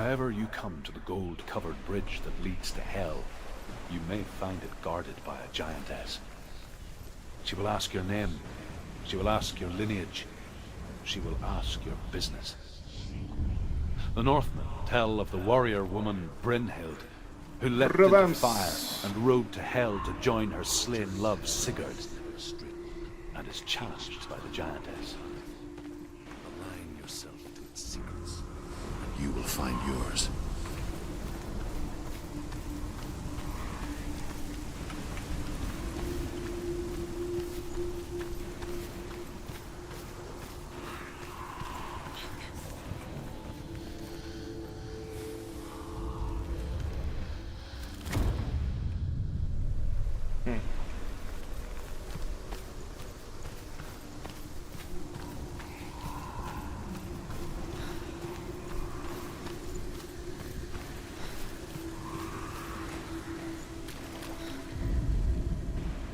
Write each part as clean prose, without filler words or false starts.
However you come to the gold-covered bridge that leads to hell, you may find it guarded by a giantess. She will ask your name. She will ask your lineage. She will ask your business. The Northmen tell of the warrior woman Brynhild, who leapt into fire and rode to hell to join her slain love Sigurd, and is challenged by the giantess. Align yourself to its secrets, and you will find yours.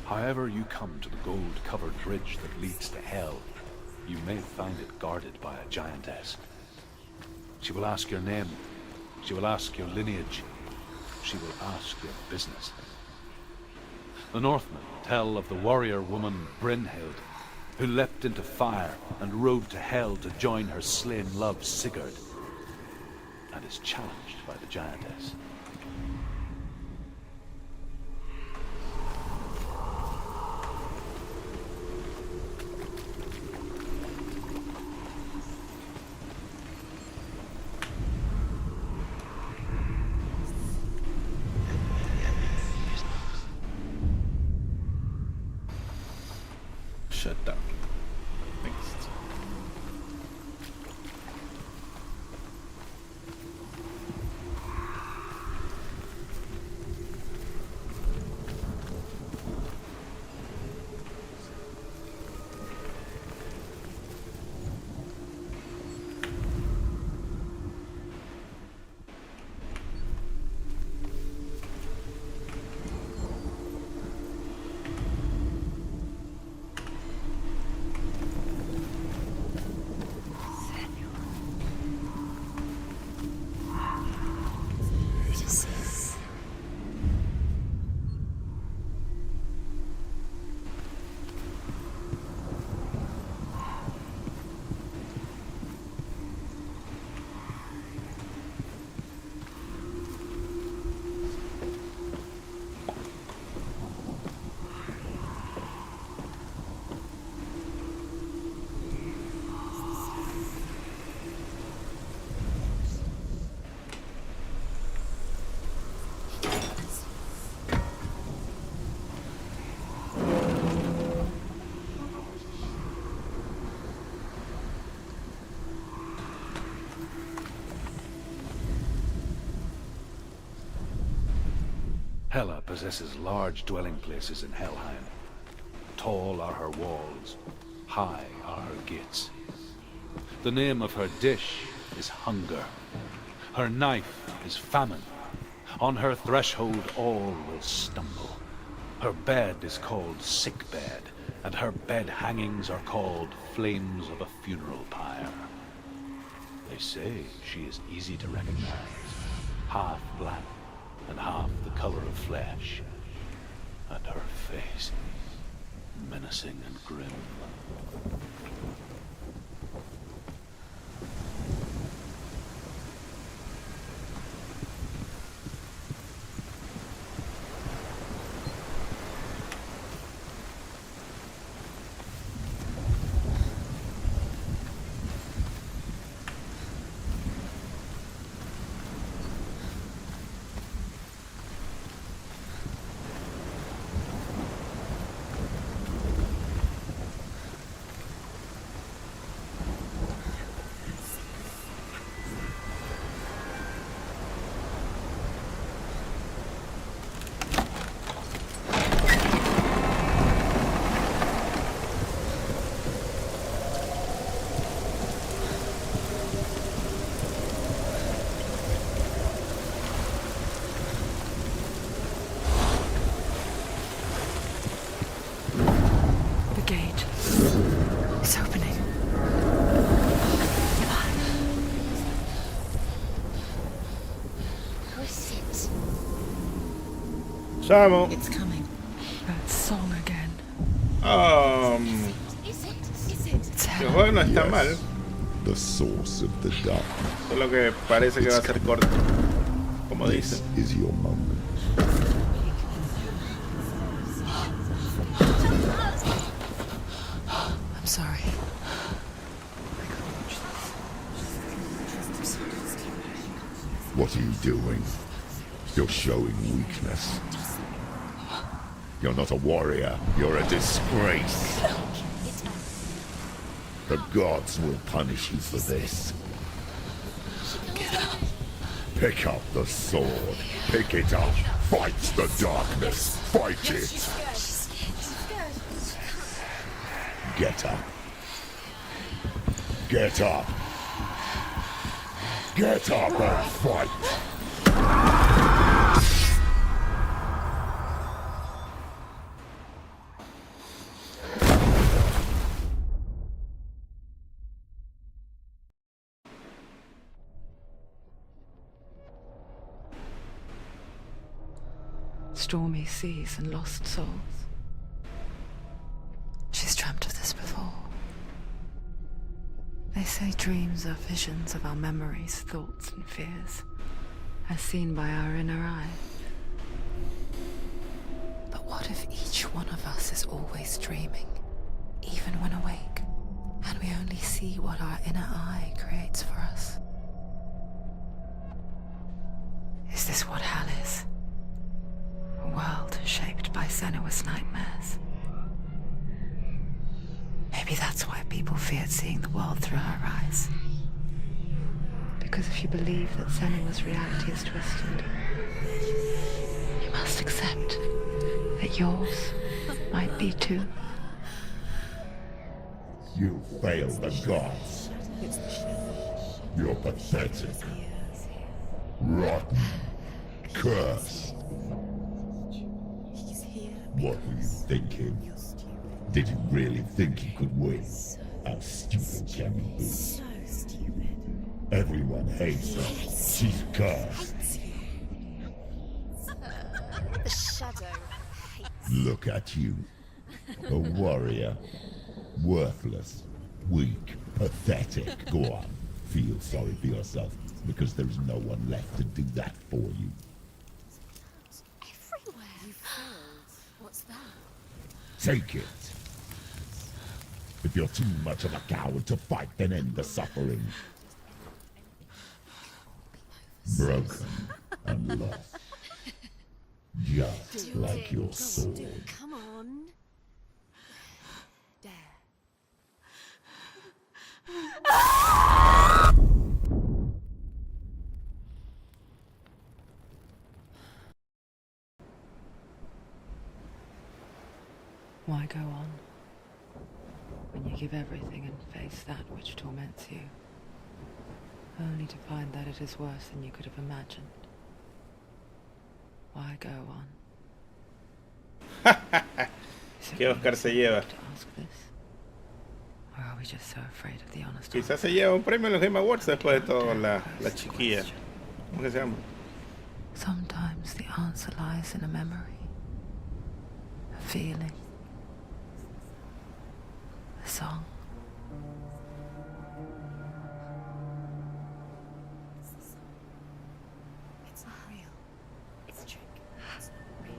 However you come to the gold-covered bridge that leads to hell, you may find it guarded by a giantess. She will ask your name. She will ask your lineage. She will ask your business. The Northmen tell of the warrior woman Brynhild, who leapt into fire and rode to hell to join her slain love Sigurd, and is challenged by the giantess. Shut down. Next. Hela possesses large dwelling places in Helheim. Tall are her walls, high are her gates. The name of her dish is hunger. Her knife is famine. On her threshold all will stumble. Her bed is called sick bed, and her bed hangings are called flames of a funeral pyre. They say she is easy to recognize, half black and half the color of flesh, and her face menacing and grim. sit. Llamo. It's coming. That song again. Is it? It's El juego no está mal, The source of the darkness. solo que parece que va a ser corto, como This dicen. is your moment. I'm sorry. What are you doing? You're showing weakness. You're not a warrior. You're a disgrace. The gods will punish you for this. Pick up the sword. Pick it up. Fight the darkness. Fight it. Get up. Get up. Get up and fight. Stormy seas and lost souls. She's dreamt of this before. They say dreams are visions of our memories, thoughts and fears, as seen by our inner eye. But what if each one of us is always dreaming, even when awake, and we only see what our inner eye creates for us? Is this what hell is? A world shaped by Senua's nightmares. Maybe that's why people feared seeing the world through her eyes. Because if you believe that Senua's reality is twisted, you must accept that yours might be too. You fail the gods. You're pathetic. Rotten. Cursed. What were you thinking? Did you really think you could win? How stupid can you be? So stupid. Everyone hates her. She's cursed. The shadow hates. Look at you. A warrior. Worthless. Weak. Pathetic. Go on. Feel sorry for yourself, because there is no one left to do that for you. Everywhere. You failed. What's that? Take it. If you're too much of a coward to fight, then end the suffering. Broken and lost. Just like your sword. Come on. Dare. Why go on when you give everything and face that which torments you, only to find that it is worse than you could have imagined? Why go on? Is it ¿Qué Oscar se lleva? to ask this? Or are we just so afraid of the honest Quizás se lleva un premio en los Game Awards después de todo, la chiquilla. ¿Cómo que se llama? Sometimes the answer lies in a memory, a feeling, a song. It's not real. It's a trick. It's not real.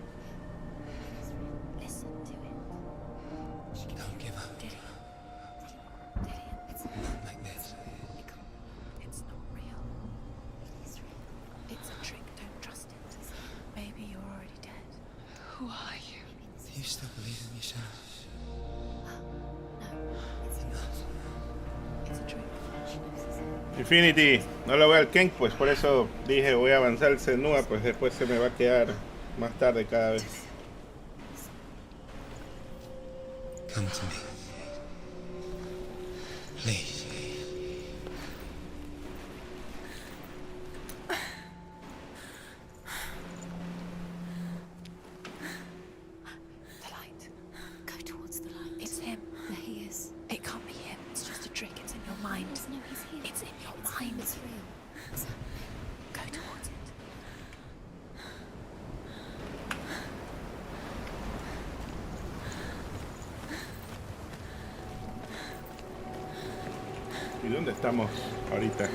Listen to it. Don't give up. Did it? It's Not like this. It's not real. It is real. It's a trick. Don't trust it. Maybe you're already dead. Who are you? Do you still believe in yourself? No. It's a trick. Infinity, no lo veo al Kenk, pues por eso dije voy a avanzar el Senua, pues después se me va a quedar más tarde cada vez. Come to me. Please. The light. Go towards the light. It's him. There he is. It can't be him. It's just a trick. It's in your mind. No, he's here. It's in your mind. It's real. Go towards it. ¿Dónde estamos ahorita?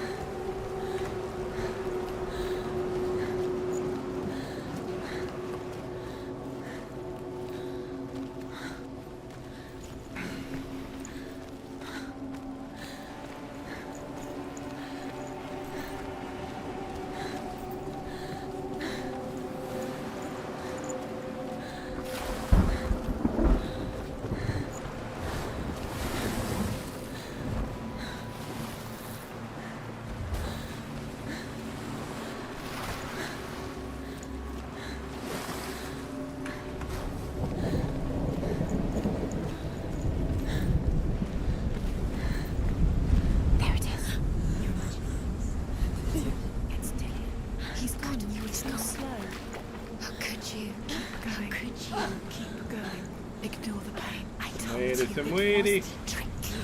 There it is. It's still. He's gone. He's gone. Slow. How could you? Keep going. How could you? Keep going. Ignore the pain. I told Muere, you se it muere. was to trick you.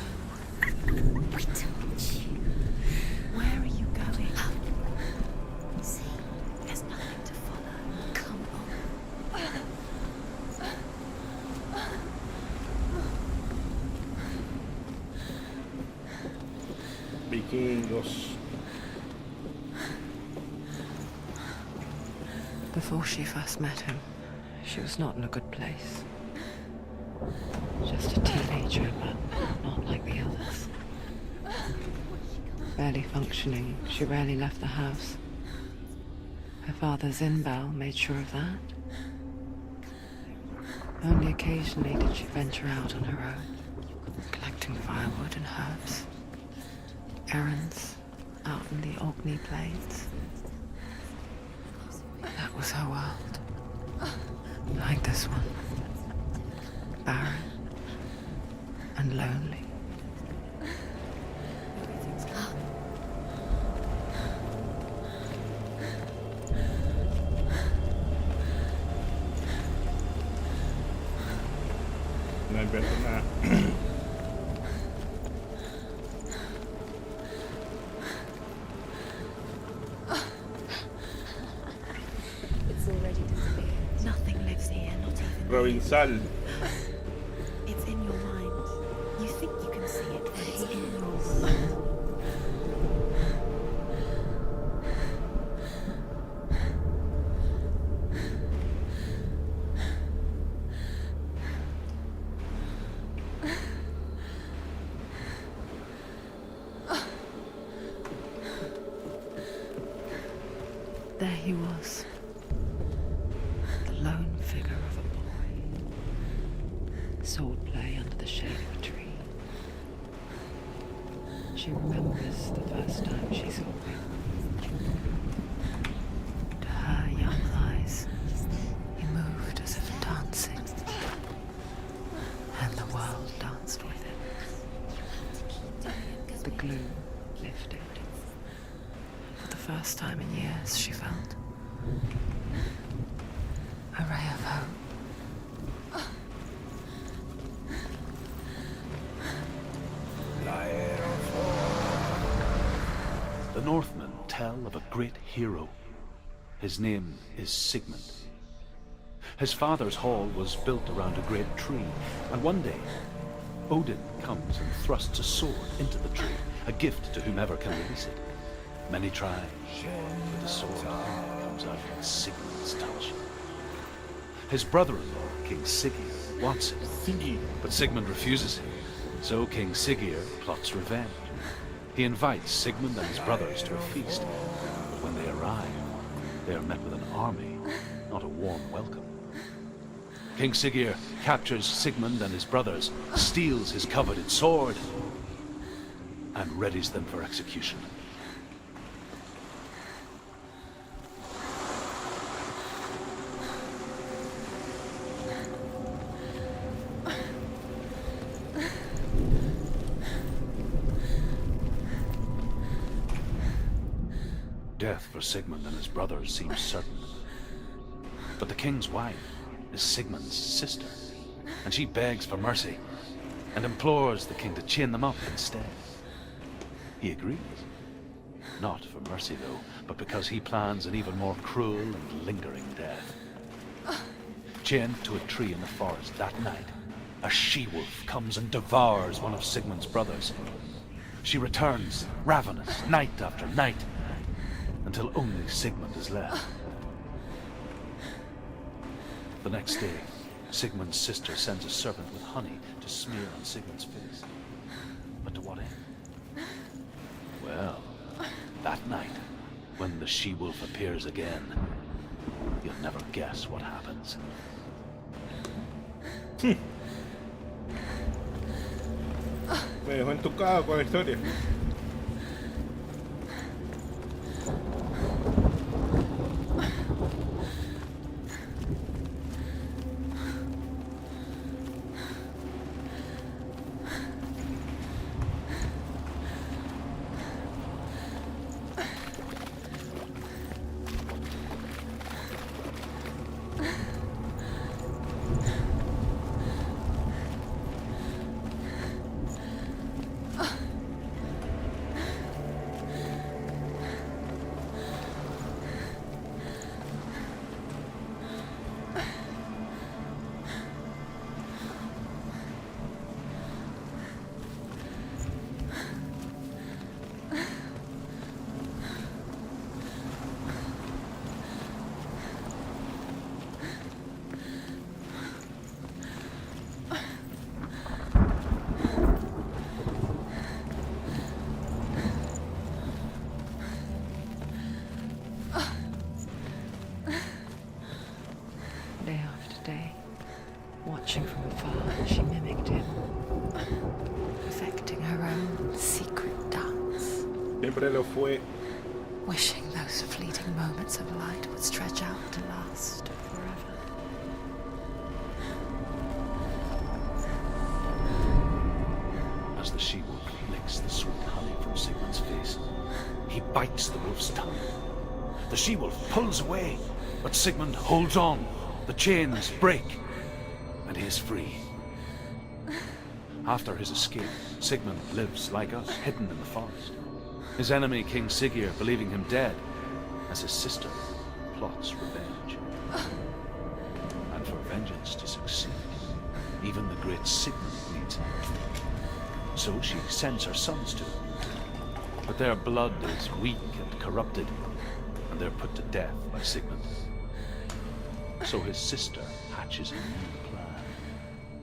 I told you. Where are you going? See, there's nothing to follow. Come on. Vikingos. Before she first met him, she was not in a good place. Just a teenager, but not like the others. Barely functioning, she rarely left the house. Her father's in-bell made sure of that. Only occasionally did she venture out on her own, collecting firewood and herbs. Errands out in the Orkney Plains. That was her world. Like this one. Barren and lonely. No hay nada. It's already disappeared. Nothing lives here, not even. Provincial. It's in your mind. You think you can see it, but it's in your mind. There he was. The lone figure of a boy. Swordplay under the shade of a tree. She remembers the first time she saw him. To her young eyes, he moved as if dancing. And the world danced with him. The gloom lifted. For the first time in years, she felt a ray of hope. The Northmen tell of a great hero. His name is Sigmund. His father's hall was built around a great tree, and one day Odin comes and thrusts a sword into the tree, a gift to whomever can release it. Many try, but the sword comes out with Sigmund's touch. His brother-in-law, King Siggeir, wants it, but Sigmund refuses him. So King Siggeir plots revenge. He invites Sigmund and his brothers to a feast, but when they arrive, they are met with an army, not a warm welcome. King Siggeir captures Sigmund and his brothers, steals his coveted sword, and readies them for execution. Death for Sigmund and his brothers seems certain. But the king's wife is Sigmund's sister, and she begs for mercy and implores the king to chain them up instead. He agrees. Not for mercy, though, but because he plans an even more cruel and lingering death. Chained to a tree in the forest that night, a she-wolf comes and devours one of Sigmund's brothers. She returns, ravenous, night after night, until only Sigmund is left. The next day, Sigmund's sister sends a servant with honey to smear on Sigmund's face. But to what end? Well, that night, when the she-wolf appears again, you'll never guess what happens. Me dejó entucado con la historia. Day after day, watching from afar, she mimicked him, perfecting her own secret dance, Siempre lo fue. wishing those fleeting moments of light would stretch out to last forever. As the she-wolf licks the sweet honey from Sigmund's face, he bites the wolf's tongue. The she-wolf pulls away, but Sigmund holds on. The chains break, and he is free. After his escape, Sigmund lives like us, hidden in the forest. His enemy, King Siggeir, believing him dead, as his sister plots revenge. And for vengeance to succeed, even the great Sigmund needs help. So she sends her sons to him. But their blood is weak and corrupted, and they're put to death by Sigmund. So his sister hatches a new plan,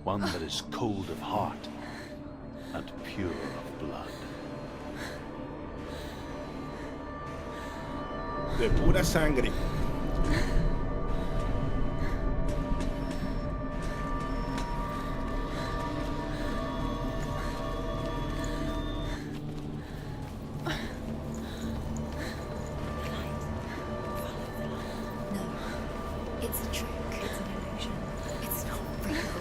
one that is cold of heart and pure of blood. De pura sangre. No, it's a trick. It's an illusion. It's not real.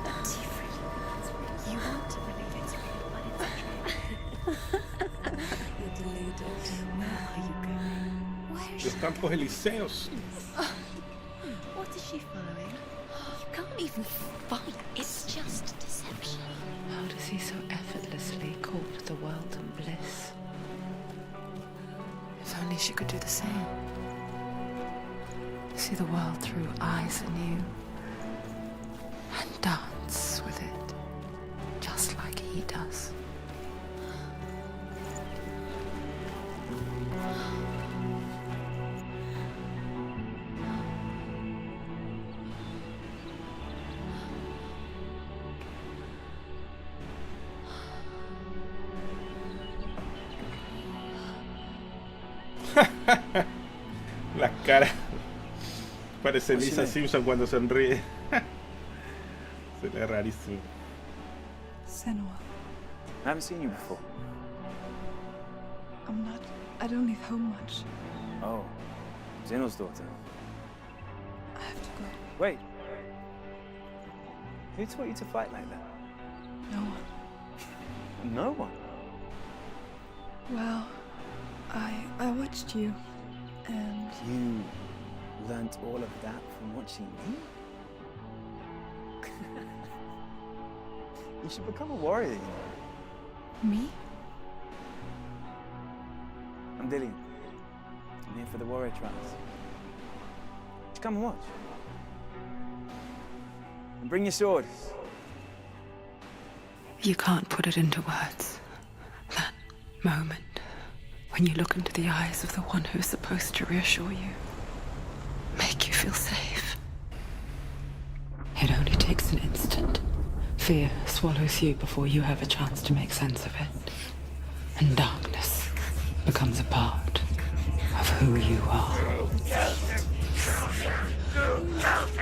Do you really think it's real? You want to believe it's real, but it's a trick. You're deluded. Where are you going? Where is Los she Campos going? Elíseos. What is she following? You can't even fight. It's just deception. How does he so effortlessly court the world and bliss? If only she could do the same. See the world through eyes anew and dance with it, just like he does. La cara. Parece Lisa Simpson cuando sonríe. Se le ve rarísimo. Senua, I haven't seen you before. I'm not. I don't leave home much. Oh, Zeno's daughter. I have to go. Wait. Who taught you to fight like that? No one. No one. Well, I watched you, and You learnt all of that from watching me? You should become a warrior, you know. me? I'm Dillian. I'm here for the warrior trials. Just come and watch. And bring your sword. You can't put it into words. moment when you look into the eyes of the one who's supposed to reassure you, make you feel safe. It only takes an instant. Fear swallows you before you have a chance to make sense of it. And darkness becomes a part of who you are.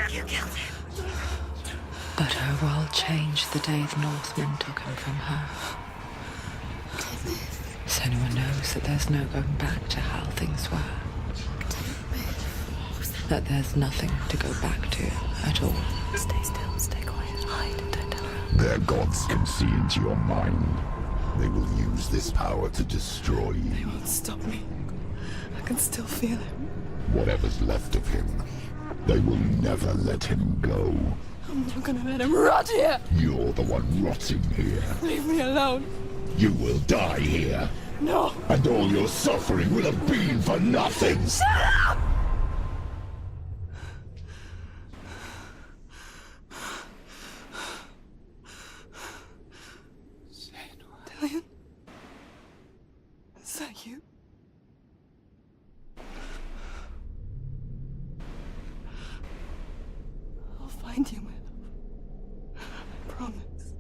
You killed him. But her world changed the day the Northmen took him from her. Senua knows that there's no going back to how things were. That there's nothing to go back to at all. Stay still, stay quiet, hide, don't tell her. Their gods can see into your mind. They will use this power to destroy They you. won't stop me. I can still feel him. Whatever's left of him, they will never let him go. I'm not gonna let him rot here. You're the one rotting here. Leave me alone. You will die here. No. And all your suffering will have been for nothing. Shut up! Dillion? Is that you? I'll find you, my love. I promise.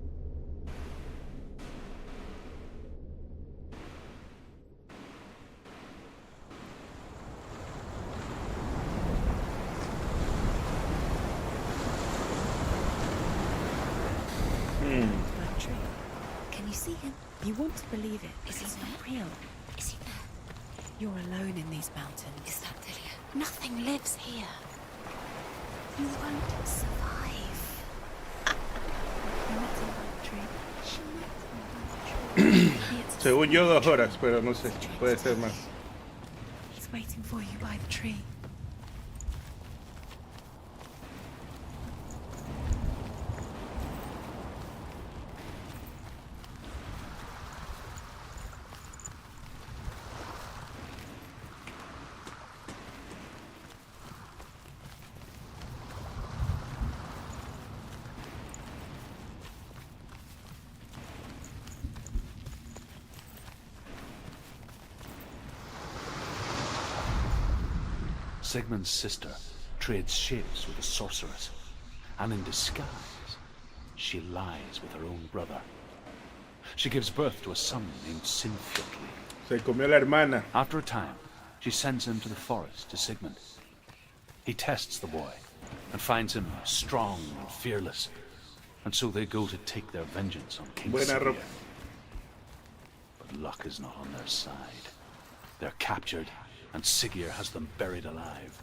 Tree. Can you see him? You want to believe it, but it's not real. Is he there? You're alone in these mountains. Is that Dillion? Nothing lives here. You won't survive. You met him by the tree. She met him by the tree. Según yo 2 horas, pero no sé, puede ser más. He's waiting for you by the tree. Sigmund's sister trades shapes with a sorceress, and in disguise, she lies with her own brother. She gives birth to a son named Sinfiotli. Se comió la hermana. After a time, she sends him to the forest to Sigmund. He tests the boy and finds him strong and fearless, and so they go to take their vengeance on King Buena Sigurd. ropa. But luck is not on their side. They're captured, and Sigurd has them buried alive.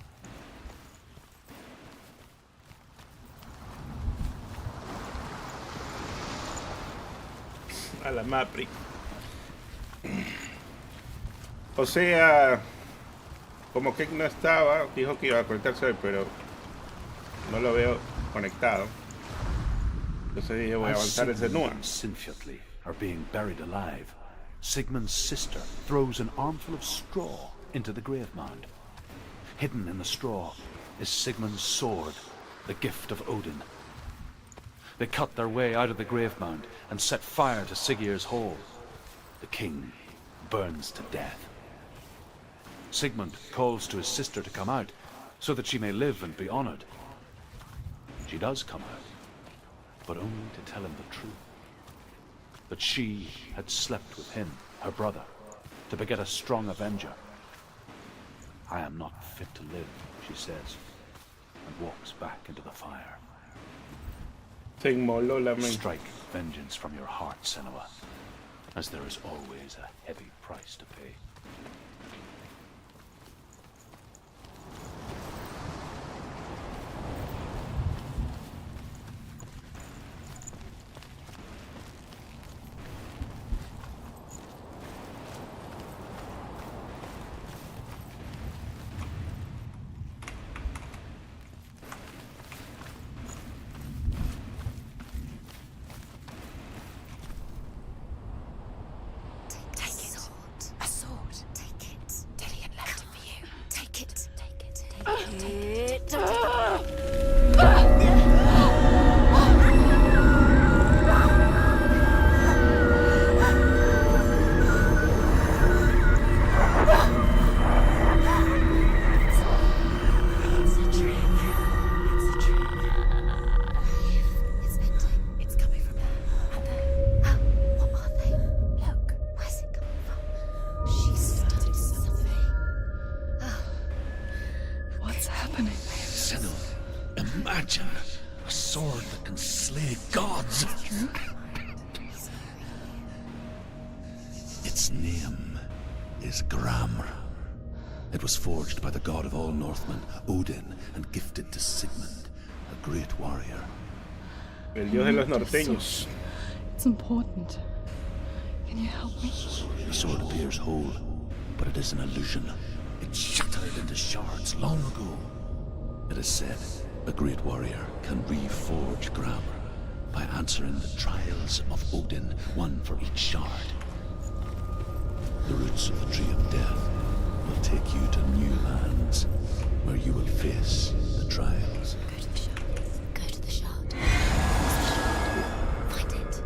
A la Mapri. O sea, como que no estaba, dijo que iba a conectarse hoy, pero no lo veo conectado. Entonces dije, voy a As avanzar en Sigmund Senua. and Sinfiotli are being buried alive, Sigmund's sister throws an armful of straw into the grave mound. Hidden in the straw is Sigmund's sword, the gift of Odin. They cut their way out of the grave mound and set fire to Sigurd's hall. The king burns to death. Sigmund calls to his sister to come out so that she may live and be honored. She does come out, but only to tell him the truth. That she had slept with him, her brother, to beget a strong avenger. I am not fit to live, she says, and walks back into the fire. Se inmoló la mente. Strike vengeance from your heart, Senua, as there is always a heavy price to pay. Take it. A sword. Take it. Dillion left it for you. Take it. Take it. Take it. happening? Senua, imagine a sword that can slay gods. Its name is Gramr. It was forged by the god of all Northmen, Odin, and gifted to Sigmund, a great warrior. El dios de los norteños. It's important. Can you help me? The sword appears whole, but it is an illusion. It shattered into shards long ago. It is said a great warrior can reforge Gramr by answering the trials of Odin, one for each shard. The roots of the tree of death will take you to new lands, where you will face the trials. Go to the shard. Go to the shard. Find it.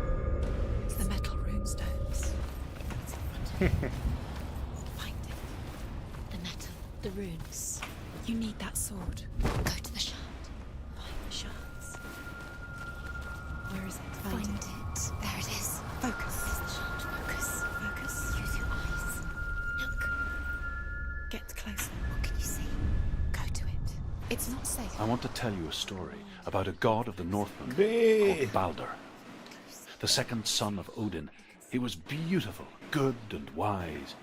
It's the metal runestones. It's in front of you. Find it. The metal. The runes. You need that sword. Go to the shard. Find the shards. Where is it? Find it. There it is. Focus. It's the shard. Focus. Focus. Use your eyes. Look. Get closer. What can you see? Go to it. It's not safe. I want to tell you a story about a god of the Northmen Ve. called Balder. The second son of Odin. He was beautiful, good and wise.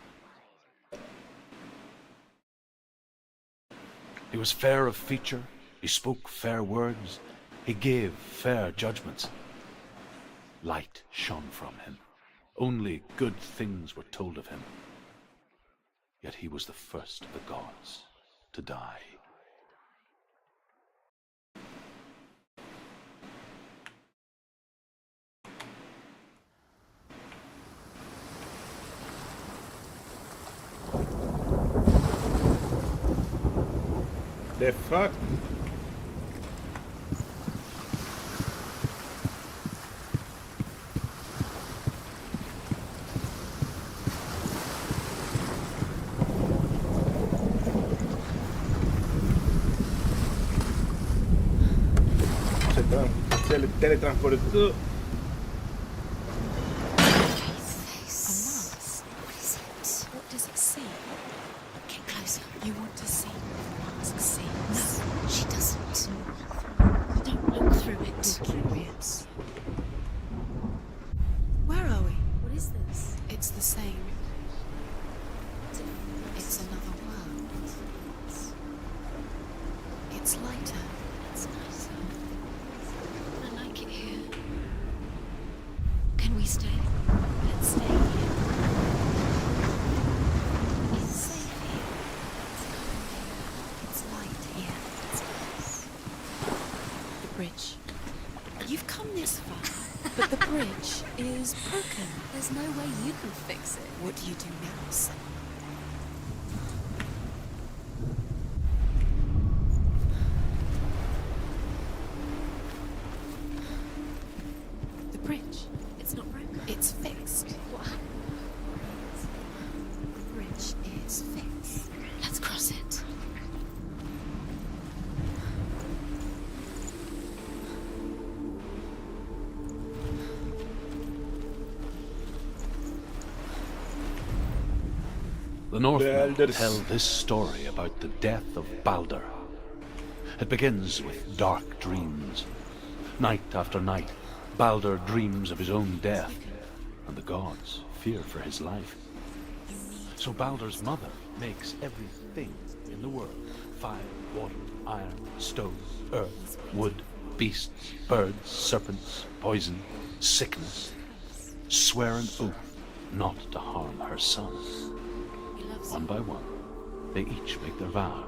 He was fair of feature, he spoke fair words, he gave fair judgments. Light shone from him. Only good things were told of him. Yet he was the first of the gods to die. The fuck? Se teletransportó. A Mars. What is it? What does it see? Get closer. You want to see what the mask sees. No, she doesn't. Don't look through it. Be curious. Where are we? What is this? It's the same. It's another world. It's lighter. It's nicer. I like it here. Can we stay? Let's stay here. It's safe here. It's light here. It's nice. The bridge. You've come this far, but the bridge is broken. There's no way you can fix it. What do you do now, Senua? The bridge. It's not broken. It's fixed. What happened? The bridge is fixed. Let's cross it. The Northmen Baldur's- tell this story about the death of Balder. It begins with dark dreams. Night after night, Balder dreams of his own death, and the gods fear for his life. So Balder's mother makes everything in the world: fire, water, iron, stone, earth, wood, beasts, birds, serpents, poison, sickness. Swear an oath not to harm her son. One by one, they each make their vow.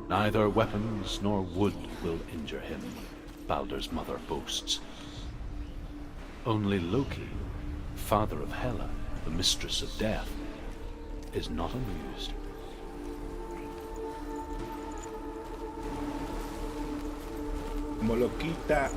Neither weapons nor wood will injure him, Balder's mother boasts. Only Loki, father of Hela, the mistress of death, is not amused. Como lo quita.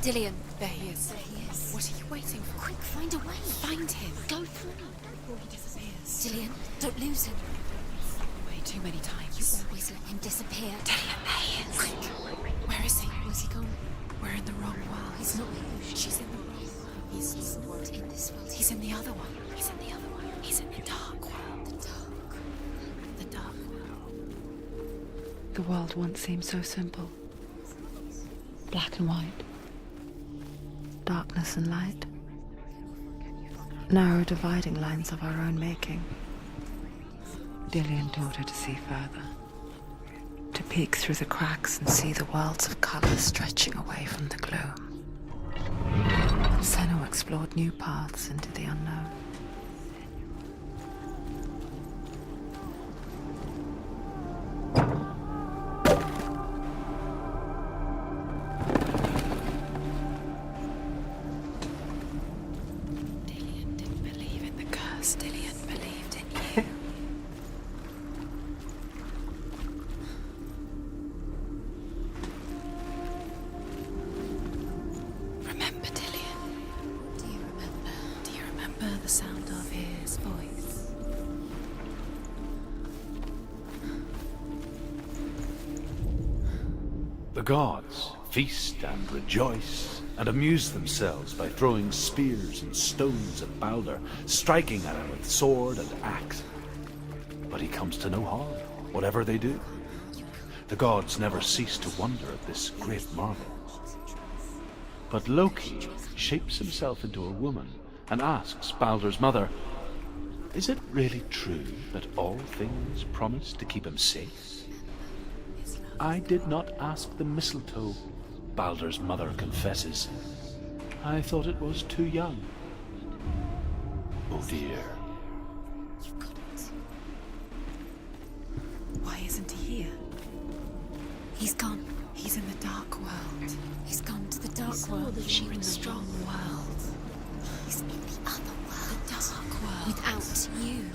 Dillian, there he is. There he is. What are you waiting for? Quick, find a way. Find him. Go through before he disappears. Dillian, don't lose him. Way too many You times. always let him disappear. Dillian, there he is. Quick. Where is he? Where's he gone? We're in the wrong world. He's not here. She's in the wrong world. He's not in this world. He's in the other one. He's in the other one. He's in the dark world. the dark. The dark world. The world once seemed so simple. Black and white. Darkness and light. Narrow dividing lines of our own making. Dillian taught her to see further. To peek through the cracks and see the worlds of color stretching away from the gloom. Senua explored new paths into the unknown. Dillian didn't believe in the curse. Dillian believed in you. Remember, Dillian? Do you remember? Do you remember the sound of his voice? The gods feast and rejoice and amuse themselves by throwing spears and stones at Balder, striking at him with sword and axe. But he comes to no harm, whatever they do. The gods never cease to wonder at this great marvel. But Loki shapes himself into a woman and asks Balder's mother, "Is it really true that all things promise to keep him safe?" "I did not ask the mistletoe," Balder's mother confesses. "I thought it was too young." Oh dear. You got it. Why isn't he here? He's gone. He's in the dark world. He's gone to the dark He's world. We're in the strong world. He's in the other world. The dark world. Without you.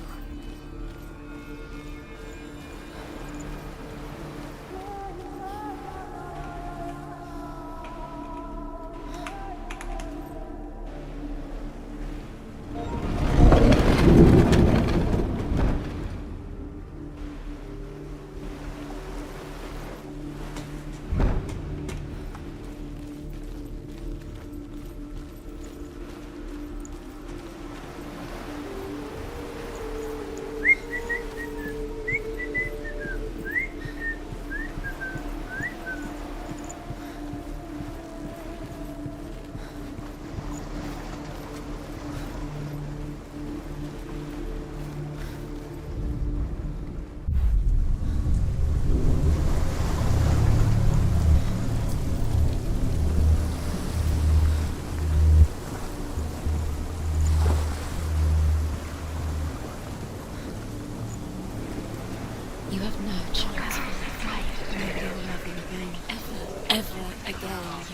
You have no chance of never loving again. Ever again.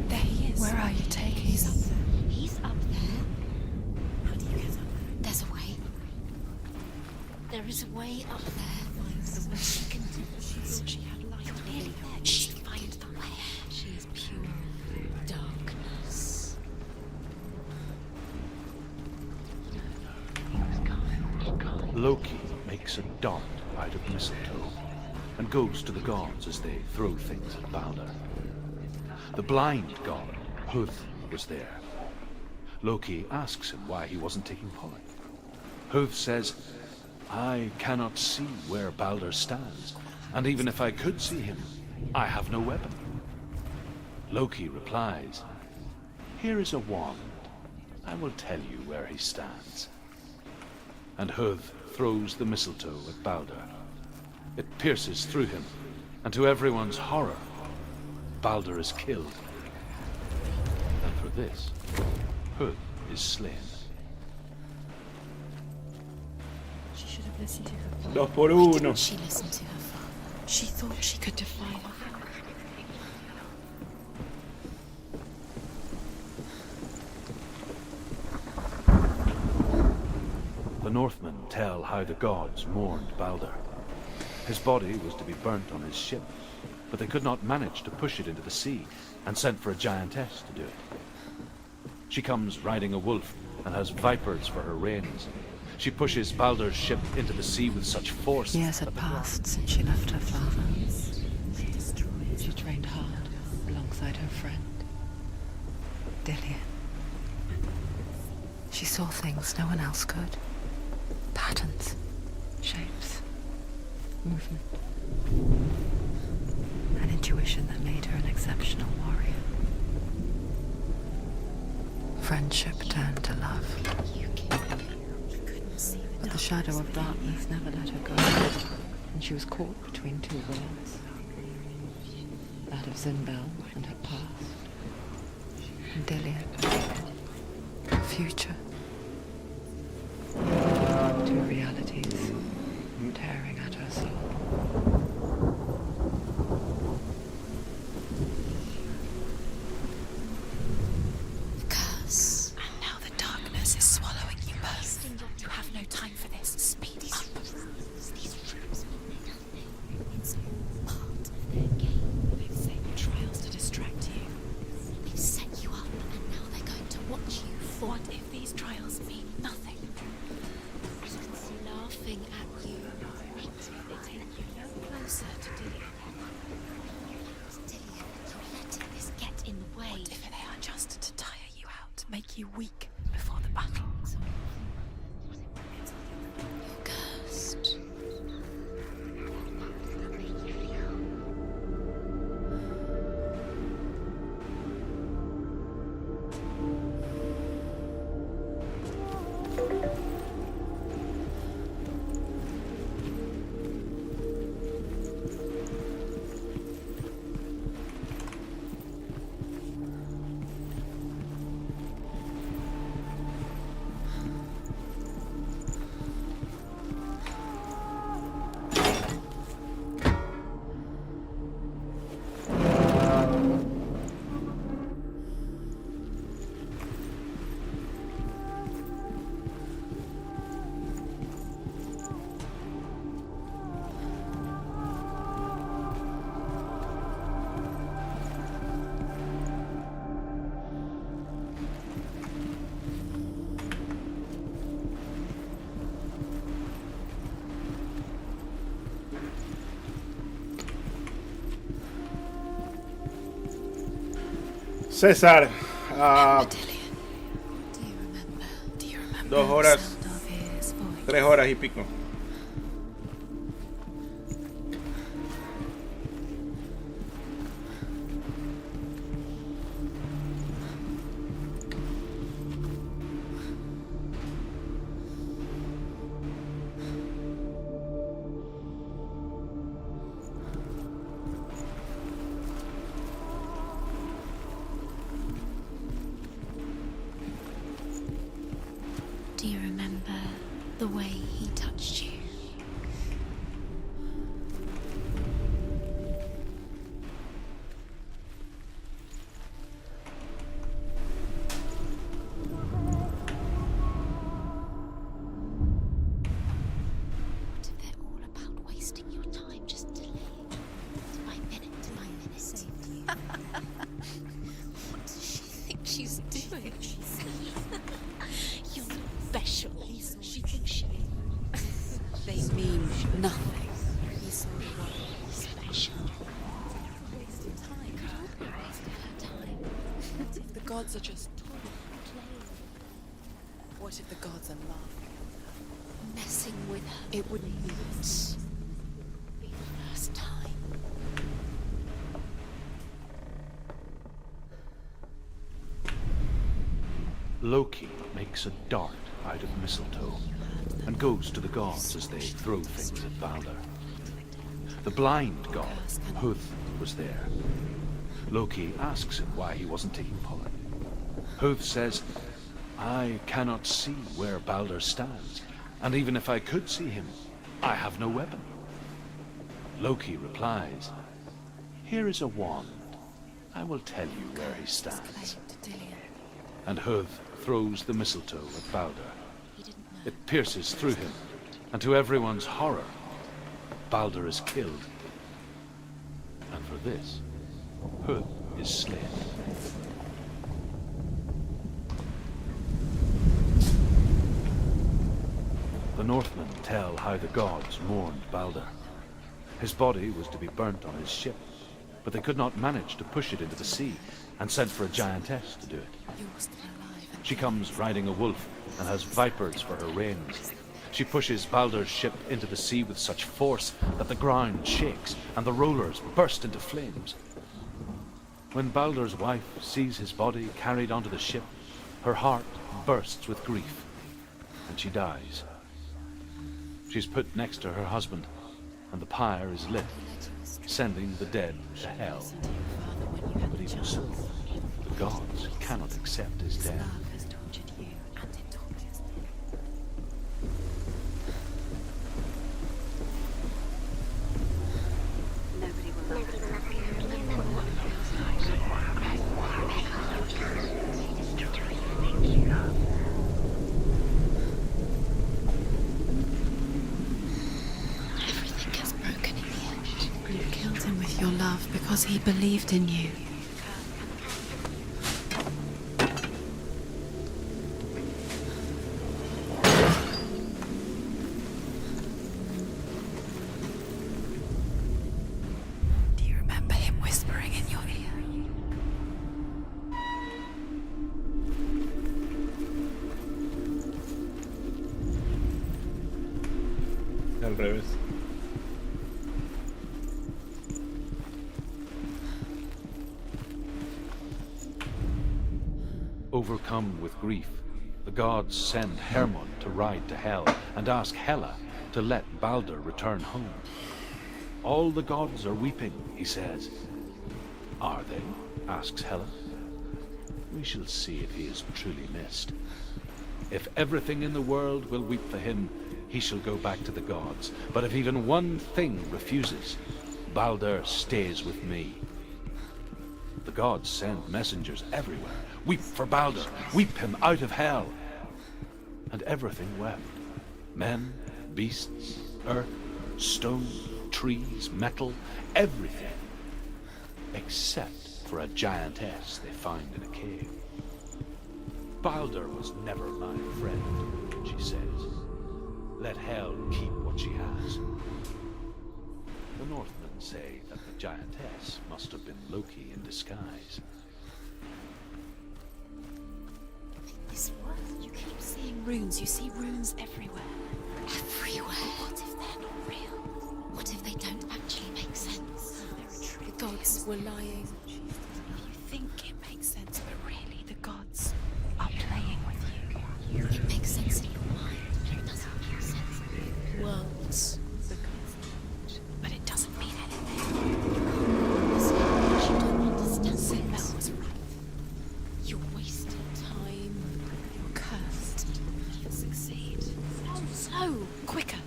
There he is. Where are you taking? He's up there. He's up there. How do you get up there? There's a way. There is a way up there. The way she can do this. She had light. You're nearly there. Just find the way. She is pure. Darkness. Loki makes a dart out of mistletoe and goes to the gods as they throw things at Balder. The blind god, Huth, was there. Loki asks him why he wasn't taking part. Huth says, "I cannot see where Balder stands, and even if I could see him, I have no weapon." Loki replies, "Here is a wand. I will tell you where he stands." And Huth throws the mistletoe at Balder. It pierces through him, and to everyone's horror, Balder is killed. And for this, Huth is slain. She should have listened to her. Dos por uno. Didn't she listen to her father? She thought she could defy her. Northmen tell how the gods mourned Balder. His body was to be burnt on his ship, but they could not manage to push it into the sea, and sent for a giantess to do it. She comes riding a wolf and has vipers for her reins. She pushes Balder's ship into the sea with such force. Years had passed since she left her father. She trained hard alongside her friend, Dillian. She saw things no one else could. Patterns, shapes, movement. An intuition that made her an exceptional warrior. Friendship turned to love. But the shadow of darkness never let her go, and she was caught between two worlds. That of Zinbel and her past, and Dillian, her future. Two realities tearing at her soul. Curse. And now the darkness is swallowing you both. You have no time for this. Speed up. These rules mean nothing. It's all part of their game. They've set your trials to distract you. They've set you up, and now they're going to watch you fall. What if these trials mean nothing? Laughing at you. They take you no closer to Dillian. Dillian, you're letting this get in the way. What if they are just to tire you out, make you weak before the battle? You're cursed. César, Dillian, do you remember 2 horas, the sound of his voice? 3 horas y pico. Do you remember the way he touched you? What if they're all about wasting your time just delaying to my minute saved you? What does she think she's doing? You're special. She thinks she is. They mean nothing. You saw the world special. Wasted time. Wasted her time. What if the gods are just talking, playing? What if the gods are laughing? Messing with her. It wouldn't be Once. Be the first time. Loki makes a dart out of mistletoe and goes to the gods as they throw things at Balder. The blind god, Huth, was there. Loki asks him why he wasn't taking pollen. Huth says, I cannot see where Balder stands, and even if I could see him, I have no weapon. Loki replies, here is a wand. I will tell you where he stands. And Huth throws the mistletoe at Balder. It pierces through him, and to everyone's horror, Balder is killed. And for this, Hood is slain. The Northmen tell how the gods mourned Balder. His body was to be burnt on his ship, but they could not manage to push it into the sea, and sent for a giantess to do it. You're still alive. She comes riding a wolf and has vipers for her reins. She pushes Balder's ship into the sea with such force that the ground shakes and the rollers burst into flames. When Balder's wife sees his body carried onto the ship, her heart bursts with grief, and she dies. She's put next to her husband, and the pyre is lit, sending the dead to hell. But even so, the gods cannot accept his death. Love has tortured you, and it tortures me. Nobody will love Everything gets broken in the end. You killed him with your love because he believed in you. Do you remember him whispering in your ear? Al revés. Overcome with grief, the gods send Hermod to ride to Hell and ask Hela to let Balder return home. All the gods are weeping, he says. Are they? Asks Hela. We shall see if he is truly missed. If everything in the world will weep for him, he shall go back to the gods. But if even one thing refuses, Balder stays with me. The gods send messengers everywhere. Weep for Balder, weep him out of hell. And everything wept. Men, beasts, earth, stone, trees, metal, everything. Except for a giantess they find in a cave. Balder was never my friend, she says. Let hell keep what she has. The Northmen say that the giantess must have been Loki in disguise. This world, You keep seeing runes. You see runes everywhere. everywhere. What if they're not real? What if they don't actually make sense? The gods were lying. You think it makes sense, but really the gods are playing with you. It makes sense in your mind, but it doesn't make sense. Worlds. The gods. But it doesn't mean anything. You don't understand Senua things. was right. You're wasting time. You're cursed. You'll succeed. So, quicker.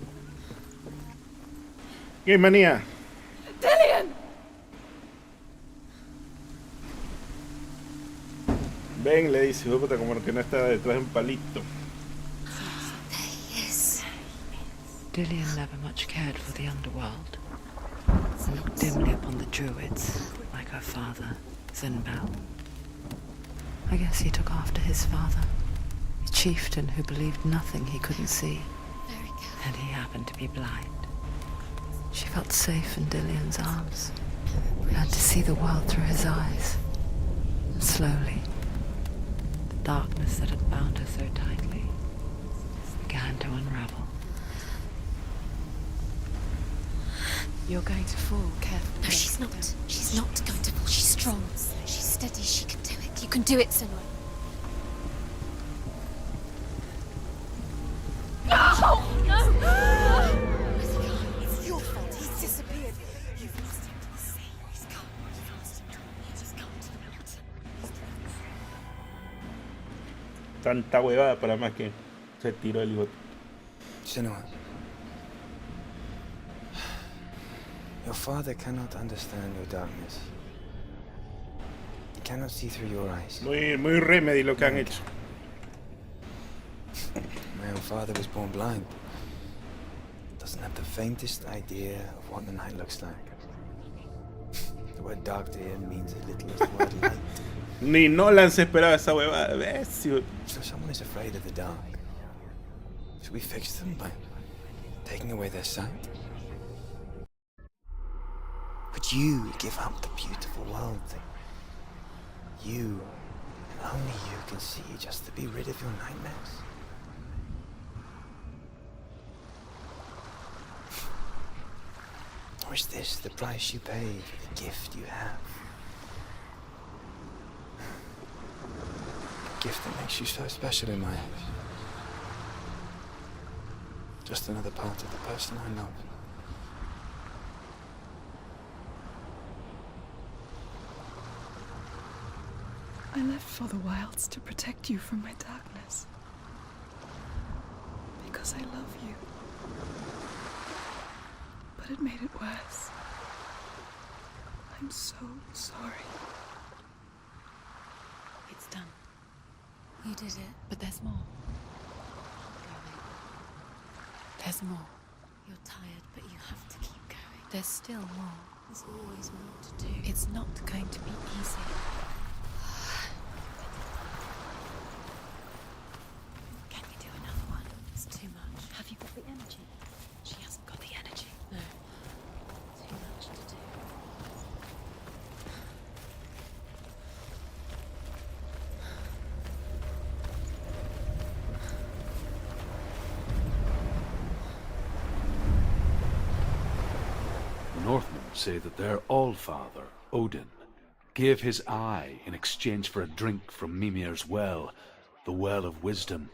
¡Qué manía! Dillian! Ven, le dice, puta, como que no está detrás de un palito. Yes. Dillian never much cared for the underworld. He looked dimly upon the druids, like her father, Zinbel. I guess he took after his father, a chieftain who believed nothing he couldn't see, Very good. and he happened to be blind. She felt safe in Dillian's arms, learned to see the world through his eyes. And slowly, the darkness that had bound her so tightly began to unravel. You're going to fall, careful. No, she's not. She's not going to fall. She's strong. She's steady. She can do it. You can do it, Senua. It's your fault. He's disappeared. You've lost him to the sea. He's gone. He's gone to the mountain. Tanta huevada para más que se tiró el hijo. Senua. Your father cannot understand your darkness. He cannot see through your eyes. Muy remedy lo que han hecho. My own father was born blind. Doesn't have the faintest idea of what the night looks like. The word dark to him means as little as the word light. Ni Nolan se esperaba esa huevada. ¿Ves? So someone is afraid of the dark. Should we fix them by taking away their sight? Would you give up the beautiful world that you, and only you, can see just to be rid of your nightmares? Or is this the price you paid for the gift you have? A gift that makes you so special in my eyes. Just another part of the person I love. I left for the wilds to protect you from my darkness. Because I love you. But it made it worse. I'm so sorry. It's done. You did it, but there's more. There's more. You're tired, but you have to keep going. There's still more. There's always more to do. It's not going to be easy. Can you do another one? It's too much. Have you got the energy? She hasn't got the energy. No. Too much to do. The Northmen say that their Allfather, Odin, gave his eye in exchange for a drink from Mimir's well, the Well of Wisdom.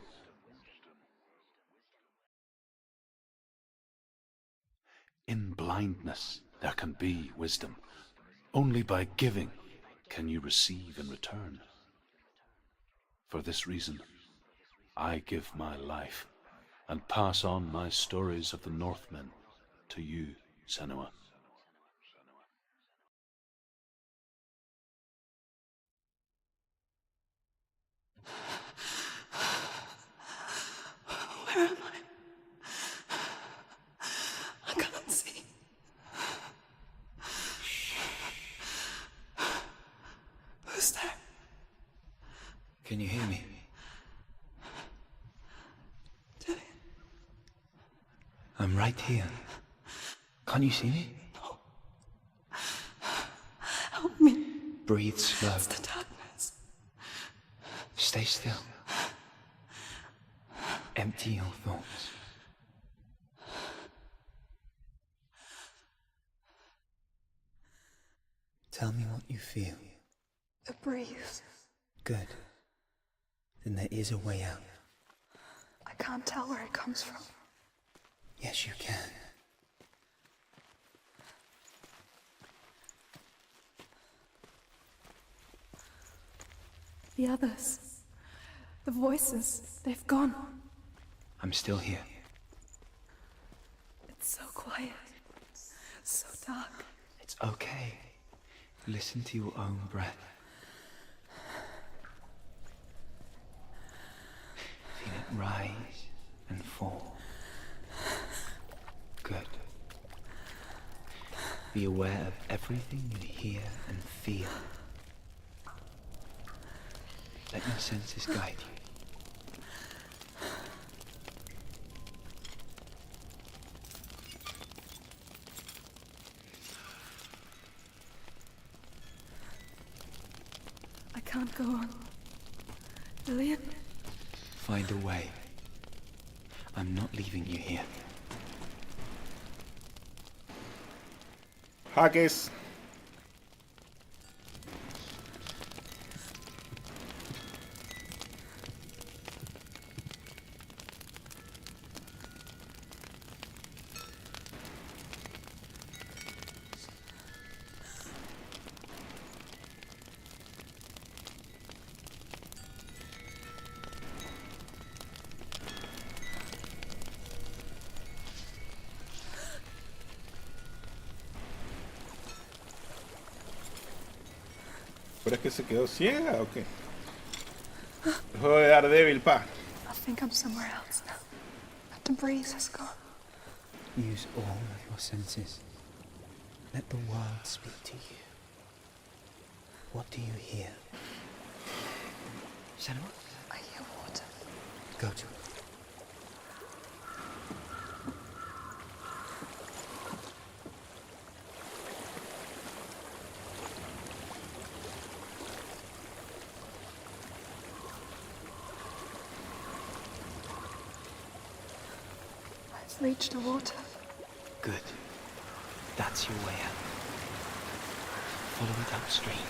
In blindness there can be wisdom. Only by giving can you receive in return. For this reason, I give my life and pass on my stories of the Northmen to you, Senua. Where am I? I can't see. Who's there? Can you hear me? Dillian. I'm right here. Can't you see me? Help me. Breathe slow. It's the darkness. Stay still. Empty your thoughts. Tell me what you feel. A breeze. Good. Then there is a way out. I can't tell where it comes from. Yes, you can. The others. The voices. They've gone. I'm still here. It's so quiet. So dark. It's okay. Listen to your own breath. Feel it rise and fall. Good. Be aware of everything you hear and feel. Let your senses guide you. I can't go on. Dillian? Find a way. I'm not leaving you here. Jaques. ¿Pero es que se quedó ciega o qué? El juego de Daredevil, pa. I think I'm somewhere else now. to breathe has gone. Use all of your senses. Let the world speak to you. What do you hear? Senua? I hear water. Go to it. I've reached the water. Good. That's your way out. Follow it upstream.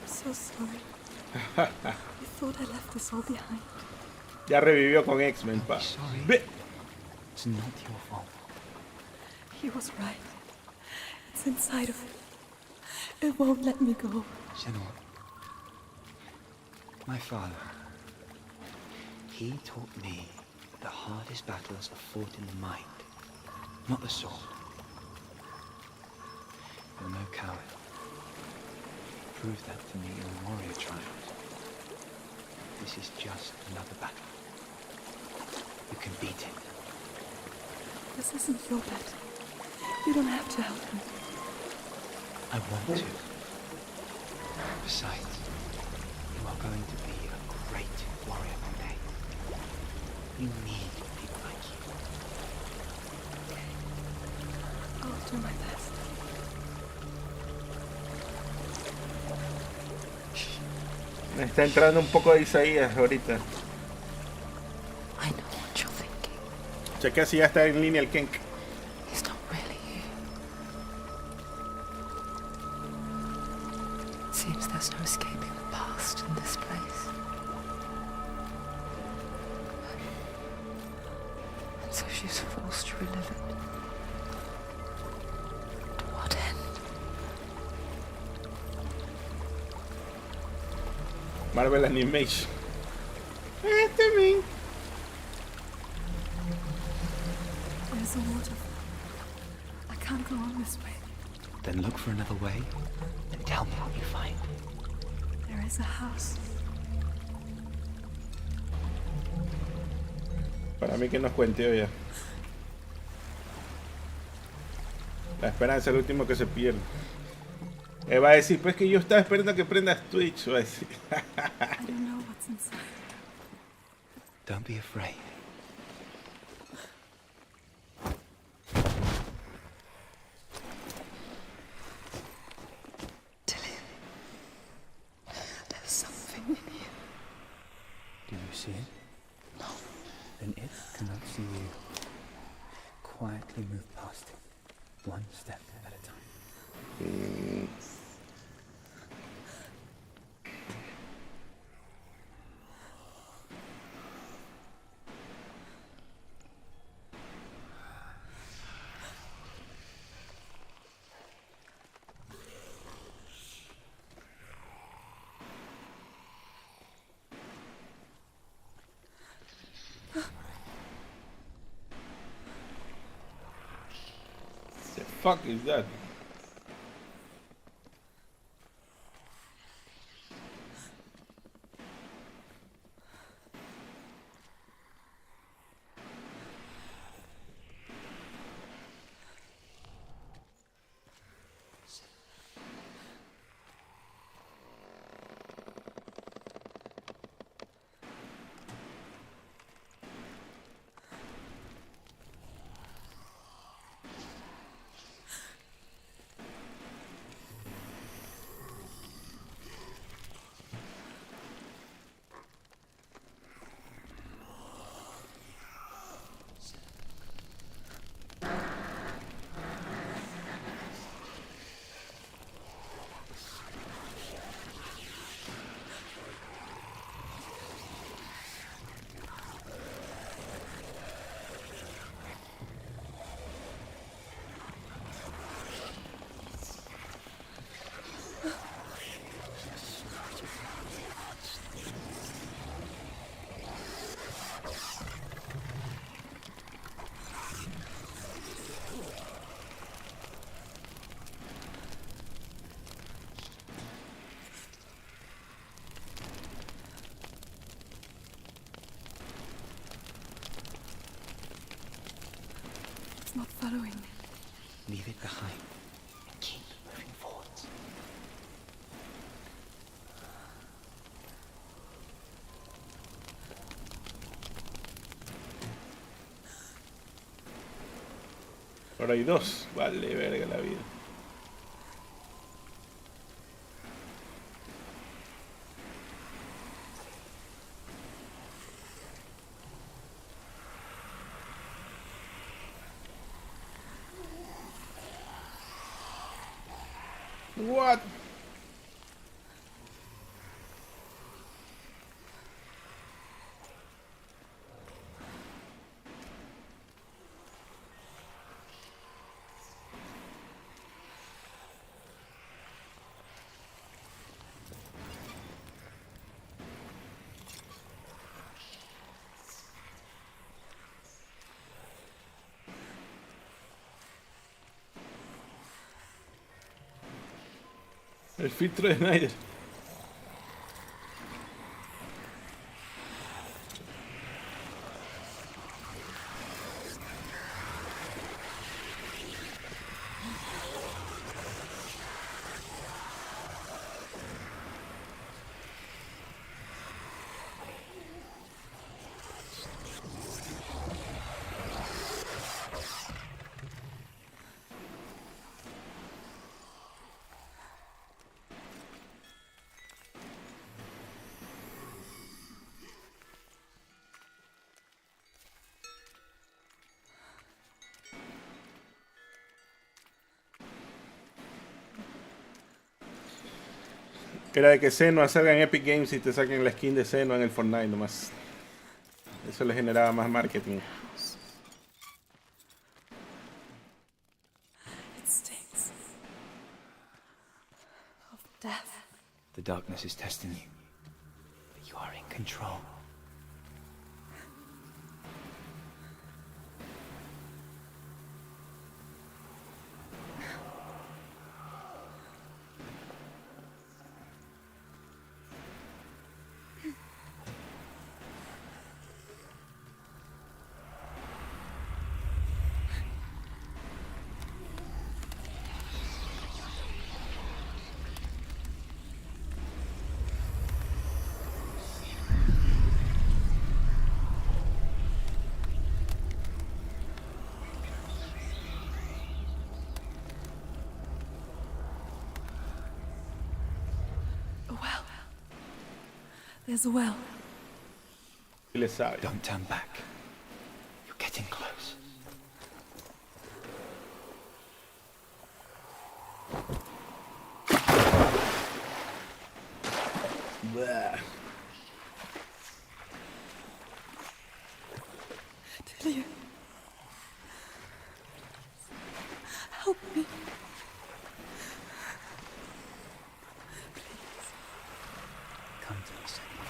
I'm so sorry. I thought I left this all behind. Ya revivió con X-Men, pa. Sorry. Ve. It's not your fault. He was right. It's inside of him. It won't let me go. Senua. My father. He taught me the hardest battles are fought in the mind, not the sword. You're no coward. Prove that to me in the warrior trials. This is just another battle. You can beat it. This isn't your bet. You don't have to help me. I want to. Besides, you are going to be a great warrior one day. You need people like you. I'll do my best. Me está entrando un poco de Isaías ahorita. I know what you're thinking. Chequea si ya está en línea el Kenk. He's not really here. Seems there's no escaping the past in this place. And so she's forced to relive it. To what end? Marvel Animation. También. There's a waterfall. I can't go on this way. Then look for another way and tell me what you find. There is a house. Para mí que nos cuenteó ya. La esperanza es el último que se pierde. Va a decir, pues que yo estaba esperando que prendas Twitch. Va a decir. I don't know what's inside. Don't be afraid. Dillian, there's something in here. Do you see it? No. Then it cannot see you. Quietly move past it, one step at a time. The fuck is that? not following me. Leave it behind and keep moving forwards. Ahora hay dos. Vale, verga la vida. What? El filtro de Snyder. Era de que Senua salga en Epic Games y te saquen la skin de Senua en el Fortnite nomás. Eso le generaba más marketing. It stinks of death. The darkness is testing you, but you are in control. A well. There's a well. Y le sabe. Don't turn back. You're getting close. Blah. Delia. Help me. Come to me, Senua.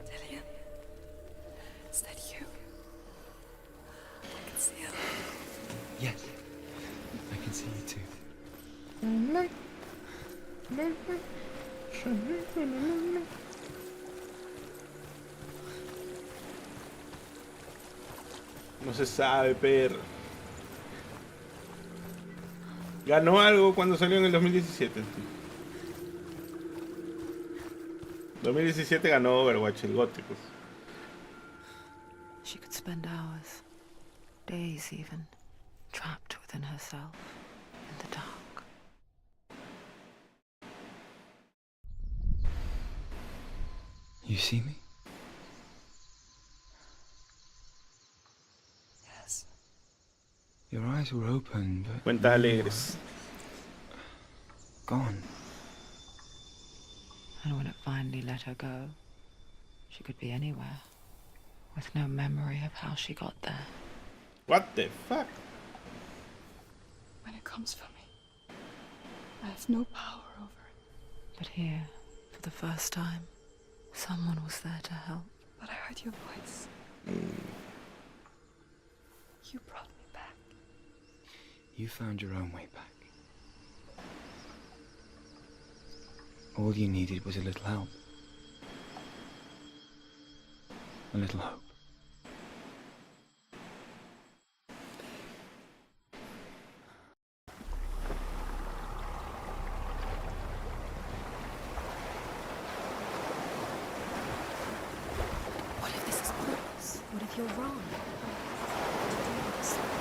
Delia. Is that you? I can see it. Yes, I can see you too. No se sabe, perro. Ganó algo cuando salió en el 2017. 2017 ganó Overwatch, el GOTY, pues. She could spend hours, days even, trapped within herself, in the dark. You see me? Yes. Your eyes were open, but Cuentas alegres. gone. And when it finally let her go, she could be anywhere, with no memory of how she got there. What the fuck? When it comes for me, I have no power over it. But here, for the first time, someone was there to help. But I heard your voice. You brought me back. You found your own way back. All you needed was a little help. A little hope. What if this is pointless? What if you're wrong?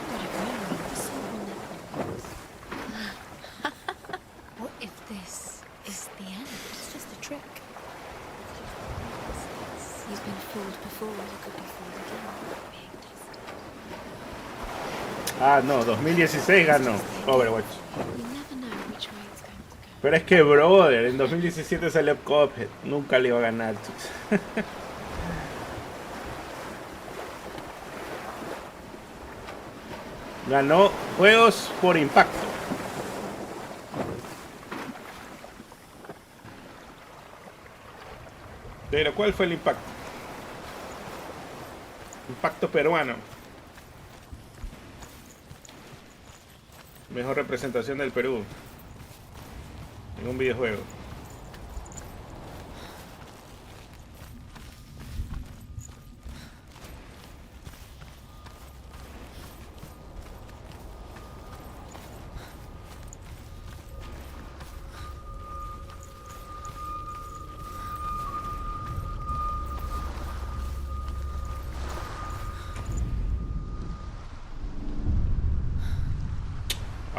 What if you're wrong? The soul will never lose. What if this is the end? It's just a trick. You've been fooled before, you could be fooled again. Being tested. Ah, no, 2016 ganó Overwatch. You never know which way it's going to go. Pero es que, brother, en 2017 salió Cuphead. Nunca le iba a ganar. Ganó juegos por impacto. Pero ¿cuál fue el impacto? Impacto peruano. Mejor representación del Perú en un videojuego.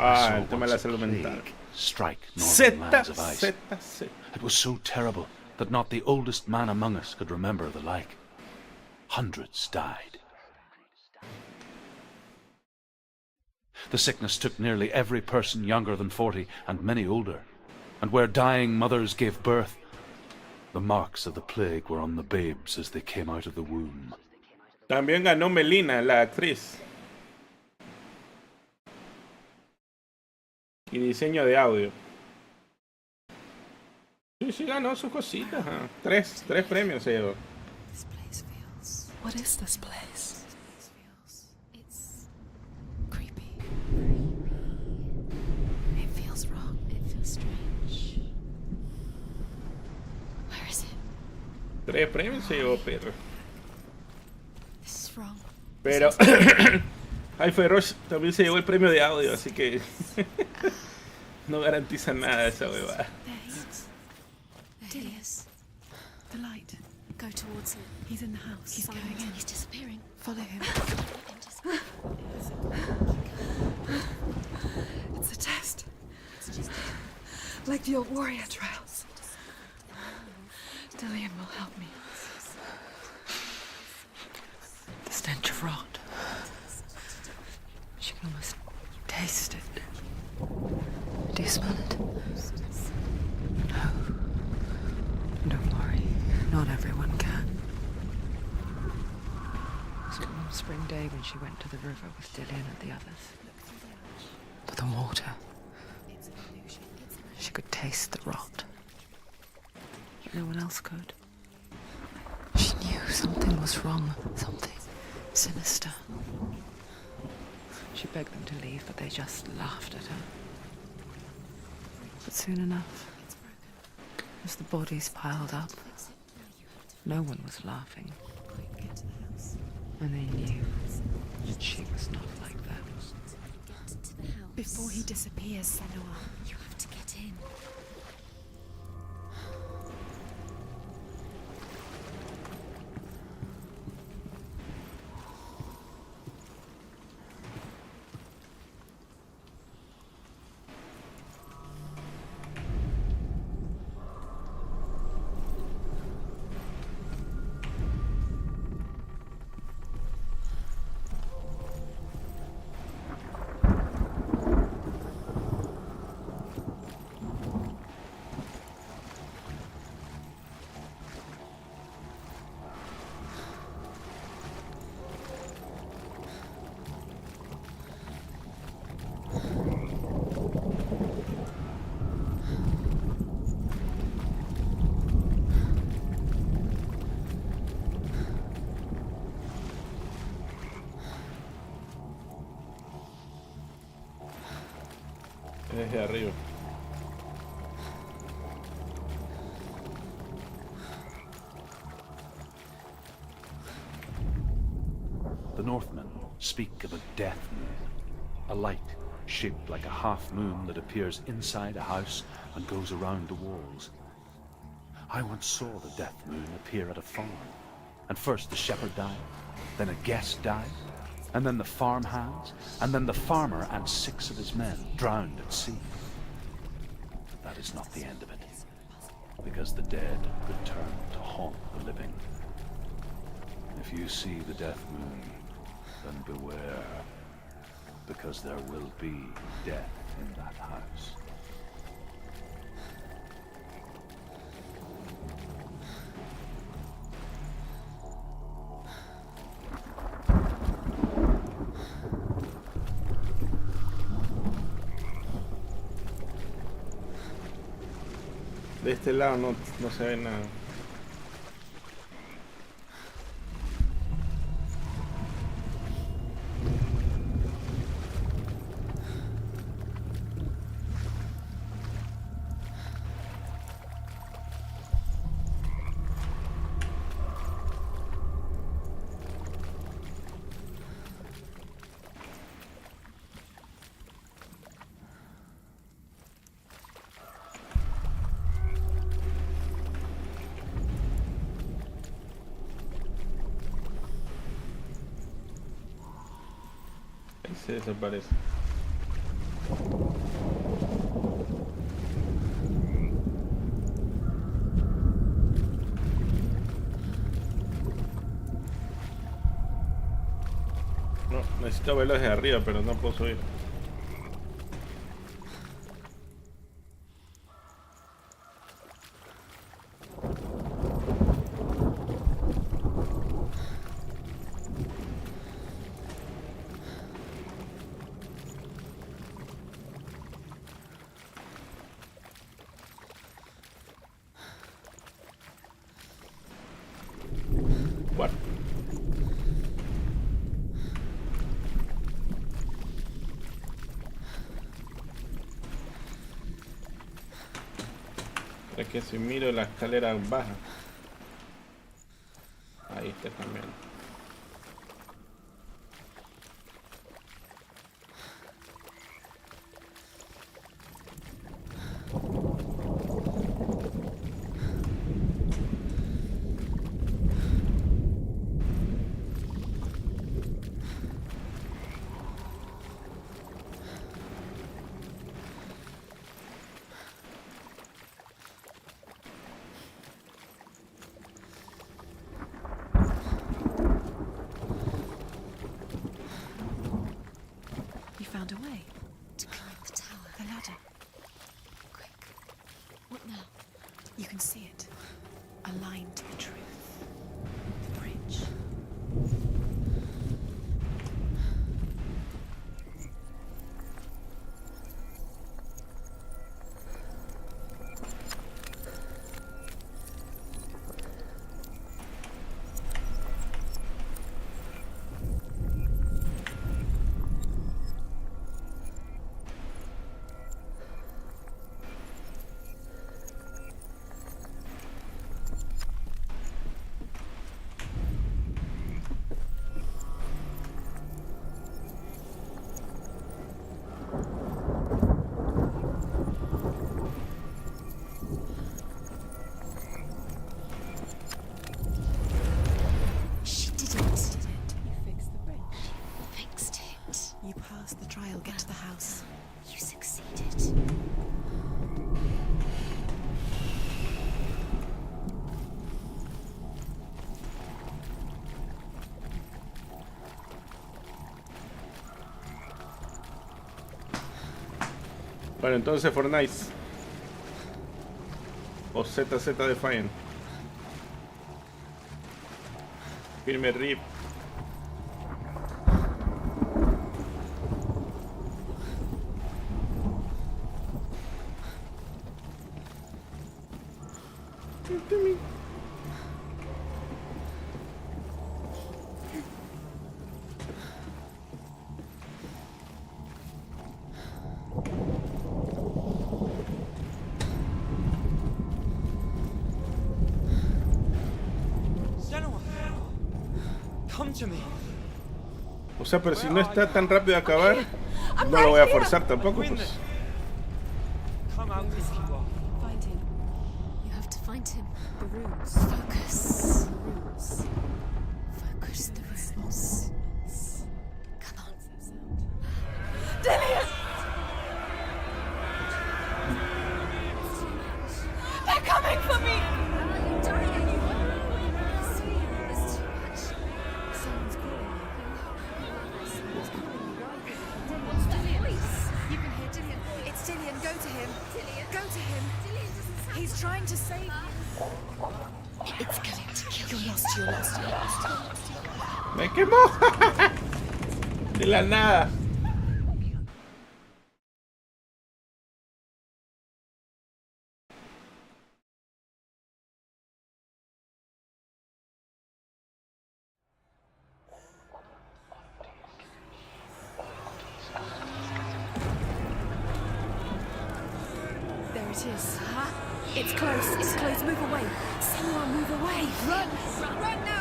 Ah, el tema de la salud mental. Strike northern lands of ice. Z. It was so terrible that not the oldest man among us could remember the like. Hundreds died. The sickness took nearly every person younger than 40 and many older. And where dying mothers gave birth, the marks of the plague were on the babes as they came out of the womb. También ganó Melina, la actriz. Y diseño de audio. Sí, ganó sus cositas. ¿Ah? Tres premios se llevó. This place feels... What is this place? This feels... It's... creepy. It feels wrong. It feels strange. Where is it? 3 premios se llevó, perro. This is wrong. Pero Hi-Fi Rush también se llevó el premio de audio, así que no garantiza nada esa huevada. There he is. The light. Go towards him. He's in the house. He's Find going him. in. He's disappearing. Follow him. It's a test. Like the old warrior trials. Dillian will help me. The stench of rot. She can almost taste it. Do you smell it? No. Don't worry. Not everyone can. It was one spring day when she went to the river with Dillian and the others. For the water. She could taste the rot. But no one else could. She knew something was wrong. Something sinister. She begged them to leave, but they just laughed at her. But soon enough, as the bodies piled up, no one was laughing. And they knew that she was not like them. Before he disappears, Senua. You have to get in. Desde arriba. The Northmen speak of a death moon, a light shaped like a half moon that appears inside a house and goes around the walls. I once saw the death moon appear at a farm, and first the shepherd died, then a guest died, and then the farm hands, and then the farmer and 6 of his men drowned at sea. That is not the end of it, because the dead return to haunt the living. If you see the death moon, then beware, because there will be death in that house. De este lado no se ve nada. Ahí se desaparece. No, necesito verlo desde arriba, pero no puedo subir. Bueno. Es que si miro la escalera baja. Ahí está también. You found a way. To climb the tower. The ladder. Quick. What now? You can see it. A line to the truth. The bridge. She did it. You fixed the bridge. Fixed it. You passed the trial. Get to the house. You succeeded. Bueno, entonces Fortnite o ZZ Defiant. Firme RIP. to me. O sea, pero si no está tan rápido de acabar, no lo voy a forzar tampoco, pues. Come out if you are. Find him. You have to find him. The runes. Focus. The runes. Focus the runes. Come on. Dillian! They're coming for me! You're dying. There's too much. Someone's calling you. Someone's calling you, right? What's that voice? You can hear Dillian. It's Dillian, go to him. Dillian. Go to him. Dillian doesn't sound. He's trying to save you. It's going to kill you. You're lost. You're lost. You're lost. ¡Me quemó! De la nada. There it is. Huh? It's close. It's close. Move away. Senua, move away. Run. Run now.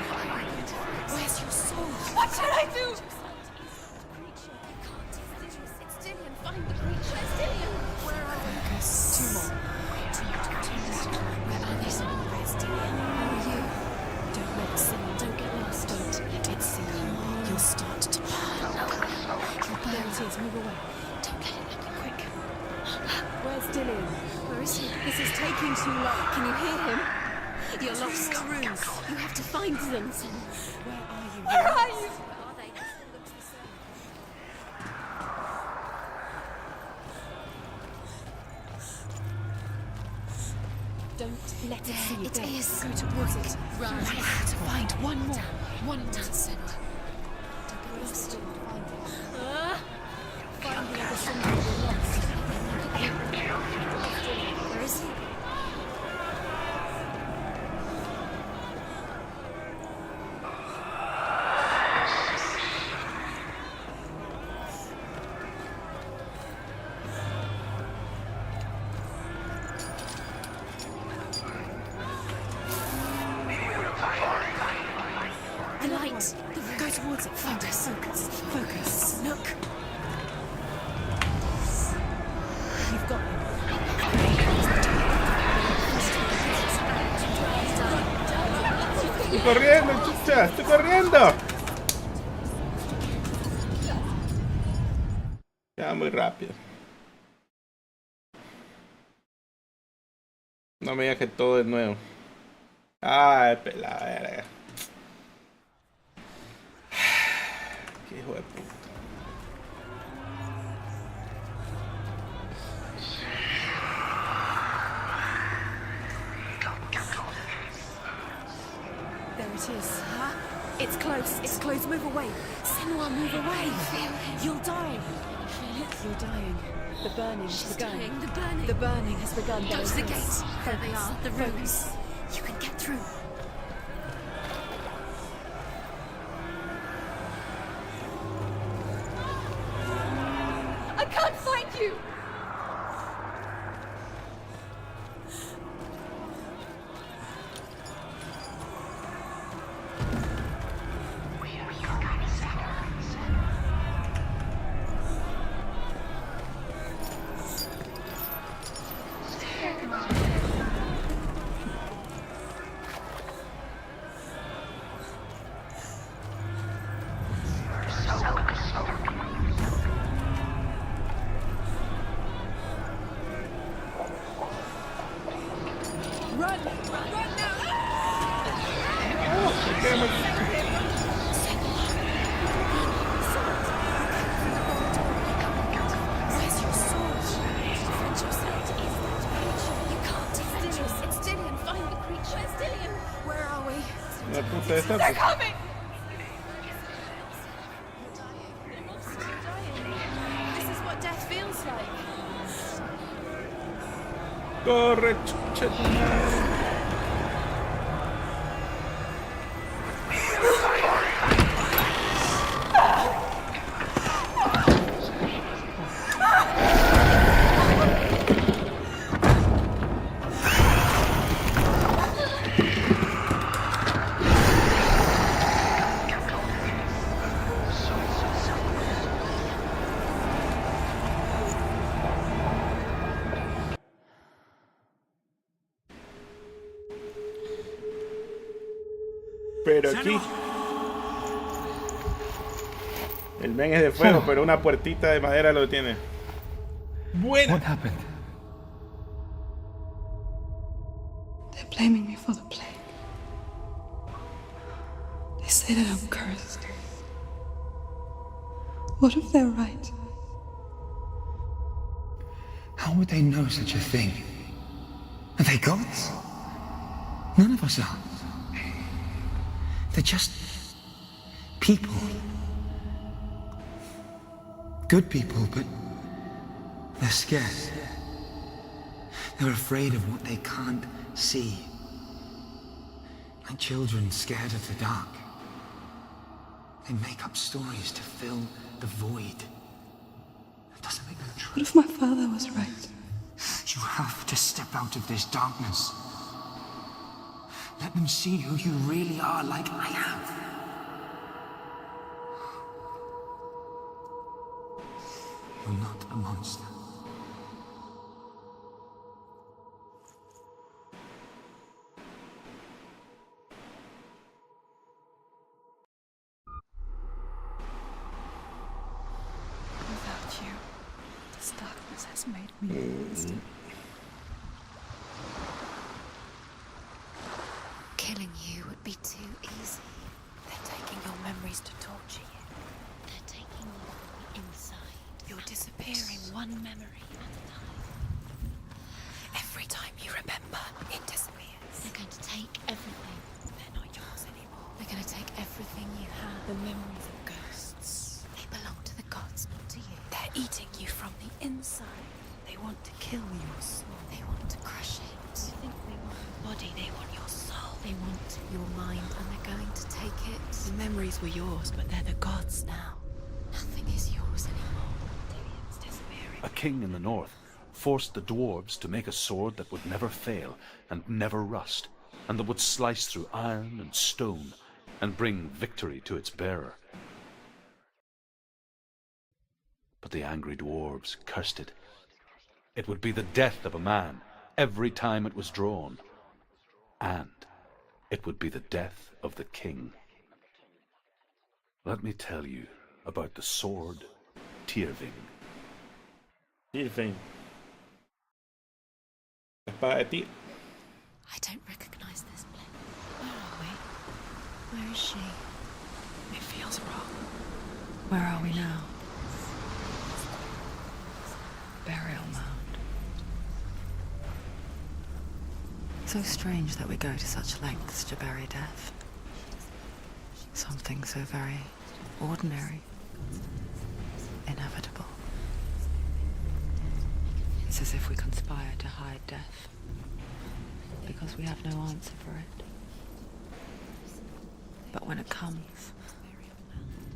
Where's your soul? What should I do? It's Dillian. Find the creature. It's Dillian. Where are they? Two more. Where are they? Where's Dillian? Who are you? Don't let it sing. Don't get lost. Don't let it sing. You'll start to burn. There it is. Move away. Don't let it happen. Quick. Where's Dillian? Where is he? This is taking too long. Can you hear him? You're lost. Runes. You have to find them. Where are you? Where are you? Are they? Don't let it see you. It Go. is. Go towards it. Run. You have to find one more. One more. Senua. Don't get lost. Find it. Ah! Find the other symbol you're lost. Where is he? The light. Go towards it. Focus. Focus. Focus. Look. You've got him. ¡Estoy corriendo, chucha! ¡Estoy corriendo! Ya, muy rápido. No me digas que todo de nuevo. Ay, pelada verga. Qué hijo de puta. There it is. Huh? It's close. It's close. Move away. Senua, move away. You'll die. You're dying. The burning has She's begun. dying. The burning. The burning has begun. Go to the There it is. gate. There they are. The runes. You can get through. I can't find you. Run! Run now! Where's your sword? Defend yourself. Is that creature? You can't defend yourself. It's Dillian. Find the creature. Where's Dillian? Where are we? La puta esta. They're Pues. coming! This is what death feels like. Corre, chucha. tu madre. Pero aquí el men es de fuego, pero una puertita de madera lo tiene. Buena. What happened? They're blaming me for the plague. They say that I'm cursed. What if they're right? How would they know such a thing? Are they gods? None of us are. They're just people. Good people, but they're scared. They're afraid of what they can't see. Like children scared of the dark. They make up stories to fill the void. That doesn't make them true. What if my father was right? You have to step out of this darkness. Let them see who you really are, like I have. You're not a monster. Without you, this darkness has made me a monster. Killing you would be too easy. They're taking your memories to torture you. They're taking you from the inside. You're disappearing one memory at a time. Every time you remember, it disappears. They're going to take everything. They're not yours anymore. They're going to take everything you have. The memories of ghosts. They belong to the gods, not to you. They're eating you from the inside. They want to kill your soul. They want to crush it. They think they want your body, they want your soul. They want your mind, and they're going to take it. The memories were yours, but they're the gods now. Nothing is yours anymore. It's disappearing. A king in the north forced the dwarves to make a sword that would never fail and never rust, and that would slice through iron and stone and bring victory to its bearer. But the angry dwarves cursed it. It would be the death of a man every time it was drawn, and it would be the death of the king. Let me tell you about the sword Tyrving. Tyrving. Espada de Tyr. I don't recognize this place. Where are we? Where is she? It feels wrong. Where are we now? Burial mound. So strange that we go to such lengths to bury death. Something so very ordinary, inevitable. It's as if we conspire to hide death, because we have no answer for it. But when it comes,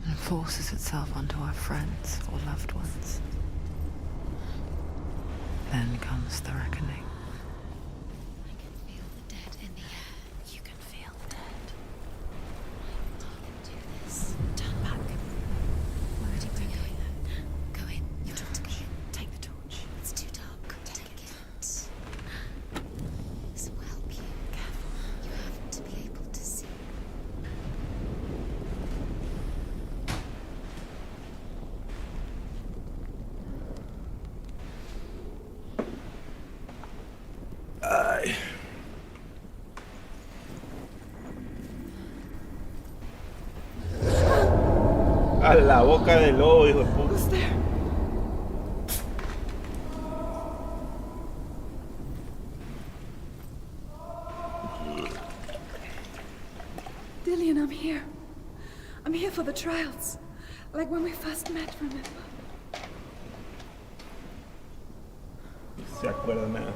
and forces itself onto our friends or loved ones, then comes the reckoning. I can feel the dead in the air. You can feel the dead. Do this. Turn back. Where do we go? Go in. You talk to me. Take the torch. It's too dark. Take it. This will help you. Careful. You have to be able to see. A la boca del lobo, hijo de puta. Who's there? Dillian, I'm here. I'm here for the trials. Like when we first met, remember? Se acuerda nada.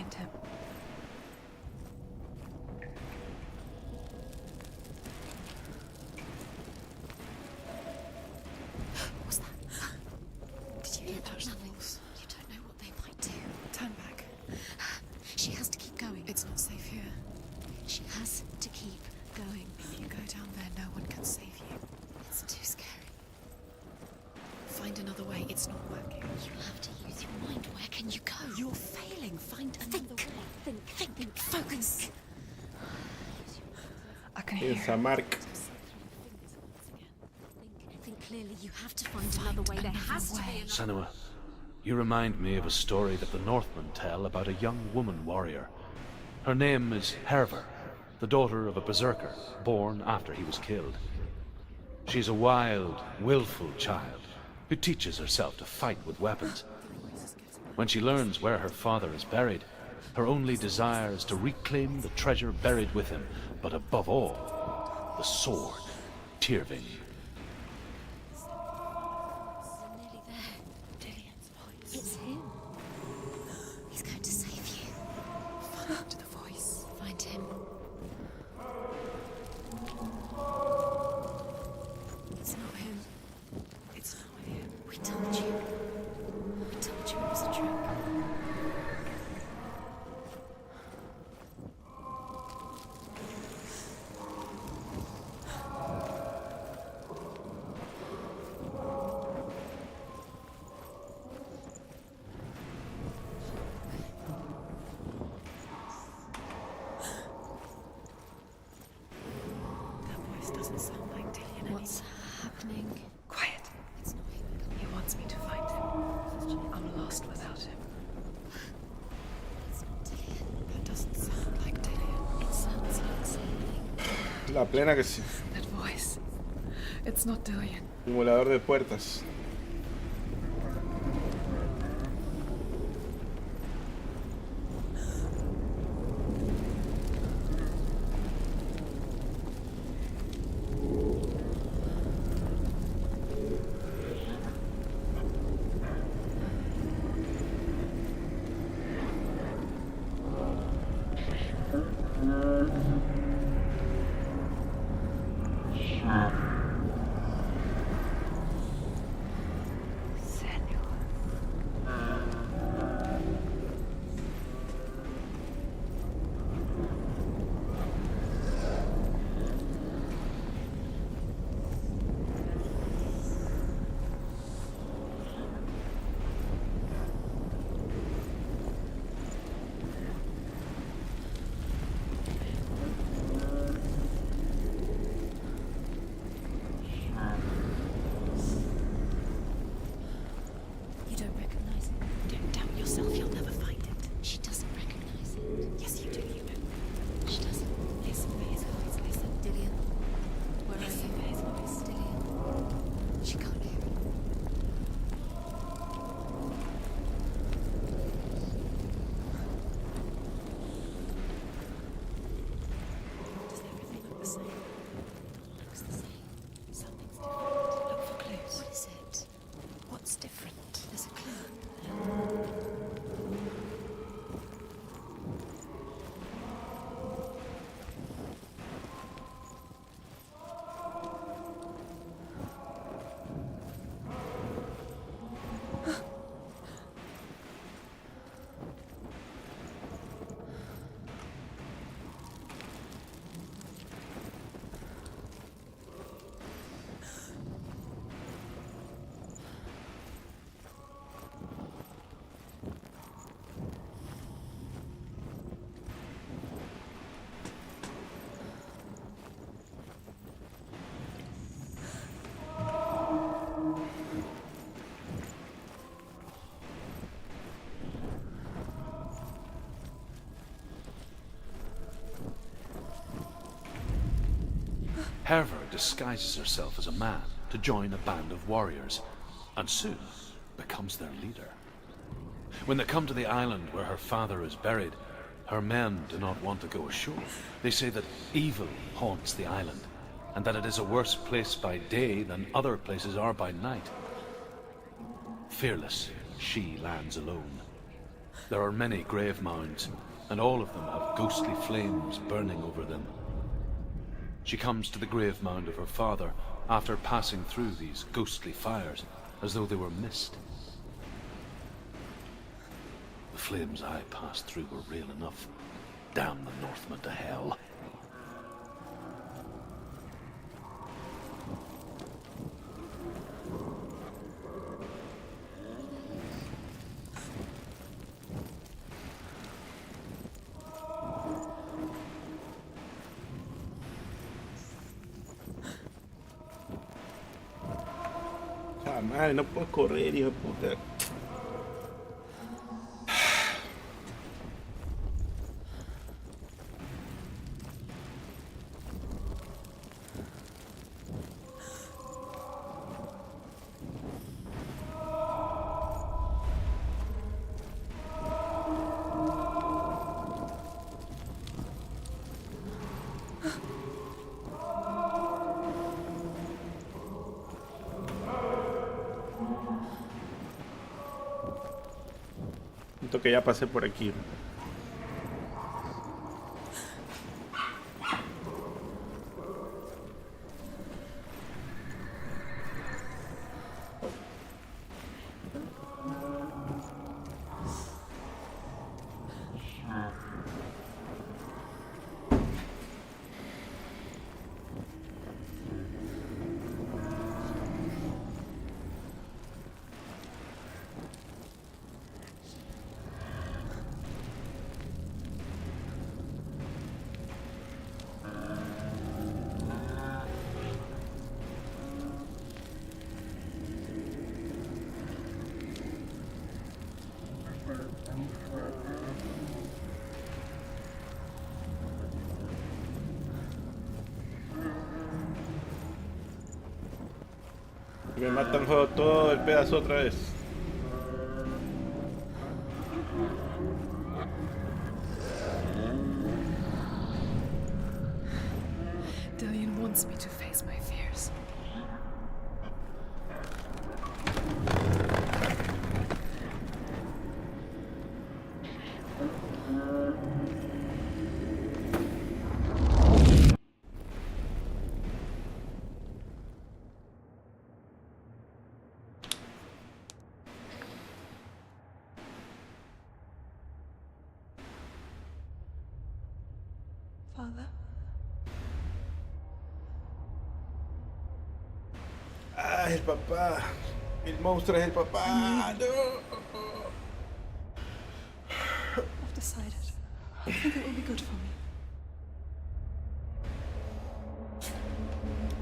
find him. What's that? Did you hear those levels? You don't know what they might do. Turn back. She has to keep going. It's not safe here. She has to keep going. If you go down there, no one can save you. It's too scary. Find another way. It's not working. You have to use your mind. Where can you go? You're failing. Find another way. Think. Focus. I can hear Esa him. marca. Think clearly. You have to find another way. There has to be another. Senua, you remind me of a story that the Northmen tell about a young woman warrior. Her name is Herver, the daughter of a berserker, born after he was killed. She's a wild, willful child who teaches herself to fight with weapons. When she learns where her father is buried, her only desire is to reclaim the treasure buried with him, but above all, the sword, Tyrving. Nearly there. Dillian's voice. It's him. He's going to save you. Find the voice. Find him. It's not him. It's not him. We told you. We told you it was a trick. That voice doesn't sound like Dillian. What's happening? Quiet. It's not him. He wants me to find him. I'm lost without him. It's not Dillian. That doesn't sound like Dillian. It sounds like something. La plena que sí. That voice. It's not Dillian. Simulador de puertas. You don't recognize it. Don't doubt yourself. You'll never find it. She doesn't recognize it. Yes, you do. You know. She doesn't. Listen for his voice. Listen. Dillian. Where are Listen you? for his voice. Dillian. She can't hear it. Does everything look the same? Looks the same. Something's different. Look for clues. What is it? What's different? There's a clue. Herver disguises herself as a man to join a band of warriors, and soon becomes their leader. When they come to the island where her father is buried, her men do not want to go ashore. They say that evil haunts the island, and that it is a worse place by day than other places are by night. Fearless, she lands alone. There are many grave mounds, and all of them have ghostly flames burning over them. She comes to the grave mound of her father after passing through these ghostly fires, as though they were mist. The flames I passed through were real enough. Damn the Northmen to hell. Ah, madre, no puedo correr, hijo de puta. Siento que ya pasé por aquí. Me matan todo el pedazo otra vez. Dillion wants me to face my fears. Father? Ah, el papá. El monstruo es el papá. No. I've decided. I think it will be good for me.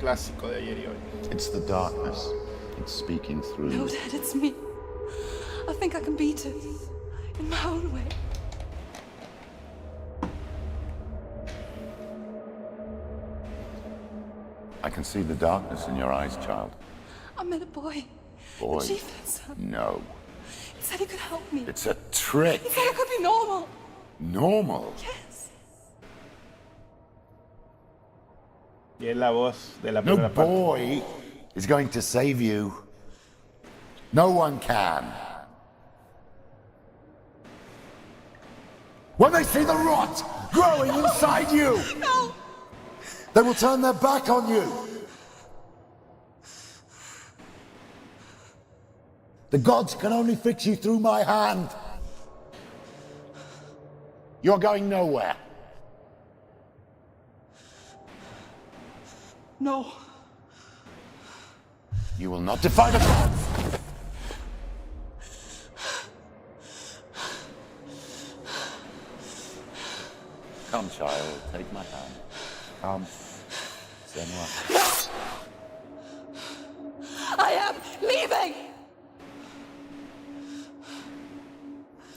Clásico de ayer y hoy. It's the darkness. It's speaking through No, you. Dad, it's me. I think I can beat it. In my own way. I can see the darkness in your eyes, child. I met a boy. Boy. The chieftain's son. No. He said he could help me. It's a trick. He said I could be normal. Normal. Yes. Y es la voz de la No primera parte. boy is going to save you. No one can. When they see the rot growing inside you, No! they will turn their back on you. The gods can only fix you through my hand. You're going nowhere. No. You will not defy the gods. Come, child, take my hand. Come, Senua. I am leaving!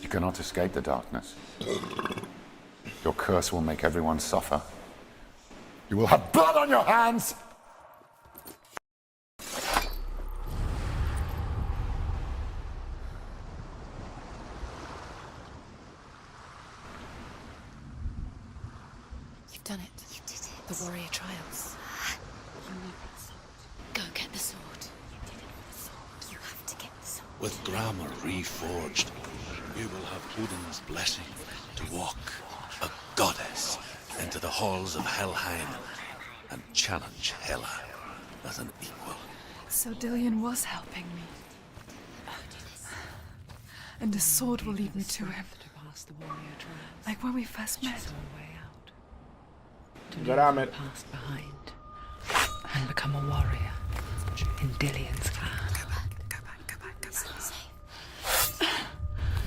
You cannot escape the darkness. Your curse will make everyone suffer. You will have blood on your hands! You've done it. You did it. The warrior trials. You need the sword. Go get the sword. You did it with the sword. You have to get the sword. With grammar reforged, You will have Odin's blessing to walk, a goddess, into the halls of Helheim and challenge Hela as an equal. So Dillion was helping me. And the sword will lead me to him. Like when we first met. Grammar. Past behind and become a warrior in Dillion's clan.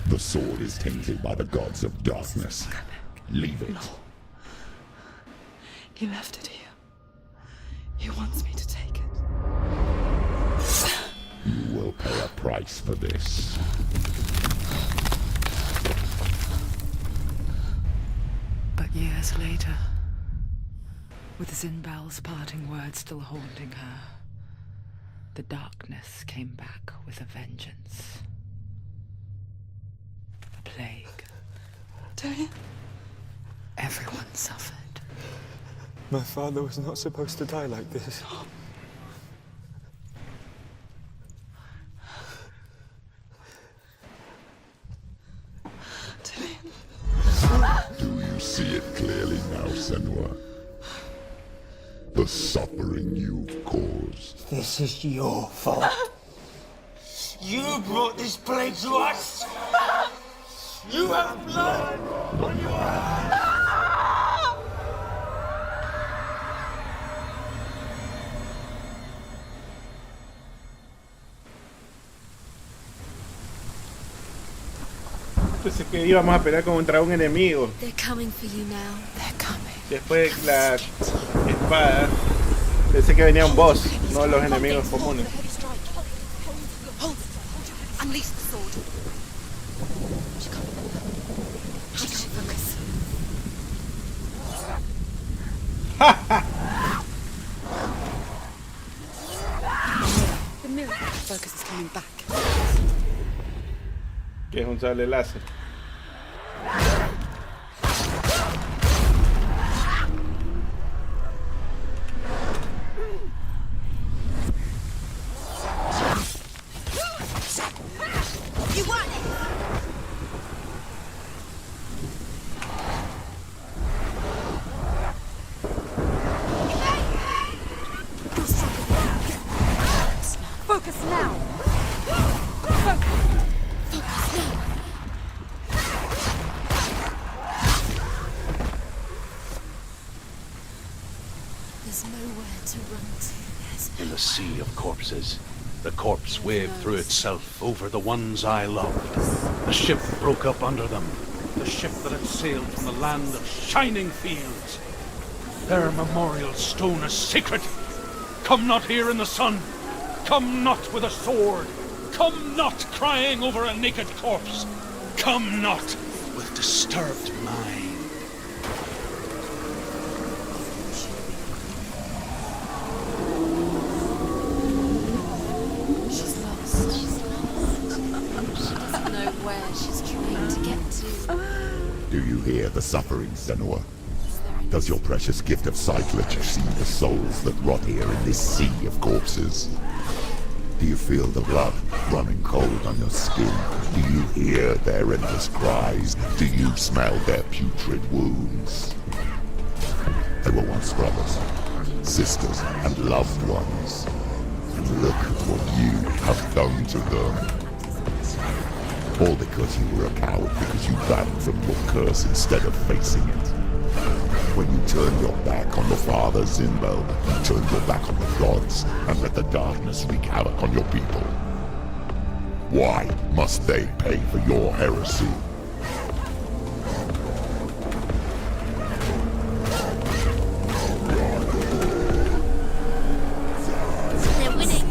The sword is tainted by the gods of darkness. Leave it. He left it here. He wants me to take it. You will pay a price for this. But years later, with Zinbal's parting words still haunting her, the darkness came back with a vengeance. A plague. Dillion? Everyone suffered. My father was not supposed to die like this. Do you see it clearly now, Senua? The suffering you've caused. This is your fault. You brought this plague to us. You have blood on your hands. Pensé que íbamos a pelear contra un enemigo. They're coming for you now. They're coming. Después de la espada, pensé que venía un boss, no los enemigos comunes. Hold it. Unleash the sword. She can't focus. The mirror focus is coming back. Que es un sable láser. You won it! Focus now! There's nowhere to run to. In the sea of corpses, the corpse waved through itself over the ones I loved. The ship broke up under them. The ship that had sailed from the land of shining fields. Their memorial stone is sacred. Come not here in the sun. Come not with a sword. Come not crying over a naked corpse. Come not with disturbed mind. She's lost. She doesn't know where she's trying to get to. Do you hear the suffering, Senua? Does your precious gift of sight let you see the souls that rot here in this sea of corpses? Do you feel the blood running cold on your skin? Do you hear their endless cries? Do you smell their putrid wounds? They were once brothers, sisters, and loved ones. And look at what you have done to them. All because you were a coward, because you ran from your curse instead of facing it. When you turn your back on your father Zinbel, you turn your back on the gods and let the darkness wreak havoc on your people. Why must they pay for your heresy? They're winning.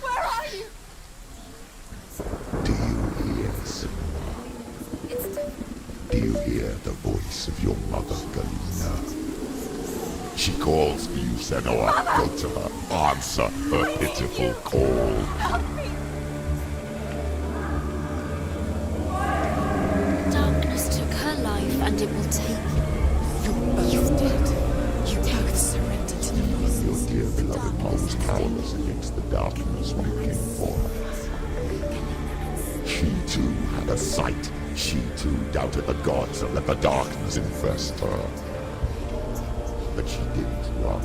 Where are you? Do you hear, Senua? Do you hear the voice of your mother, Galina? She calls for you, Senua. Go to her. Answer her pitiful call. Darkness took her life, and it will take you. You're dead. You both surrendered to the voices. Your dear beloved mom was powerless against the darkness when it came for her. She too had a sight. She too doubted the gods and let the darkness infest her. But she didn't run.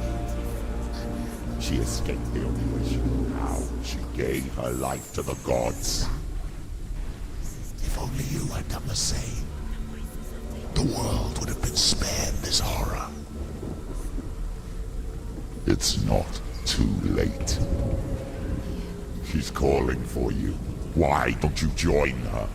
She escaped the only way she knew how. She gave her life to the gods. If only you had done the same, the world would have been spared this horror. It's not too late. She's calling for you. Why don't you join her?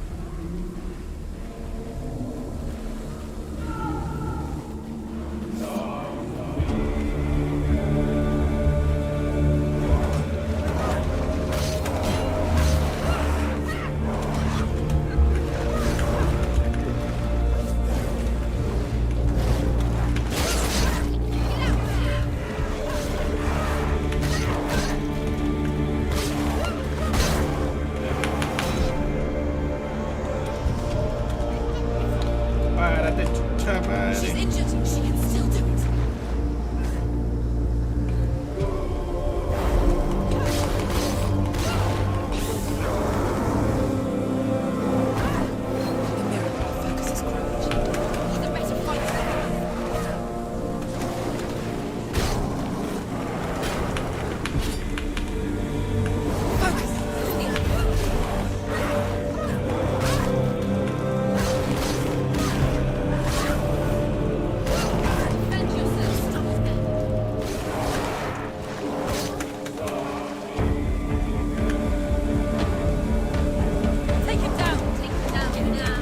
Párate, chucha madre. She's injured. She can still do it. The mirror focuses courage. He's a better fighter. Take him down. Take him down now.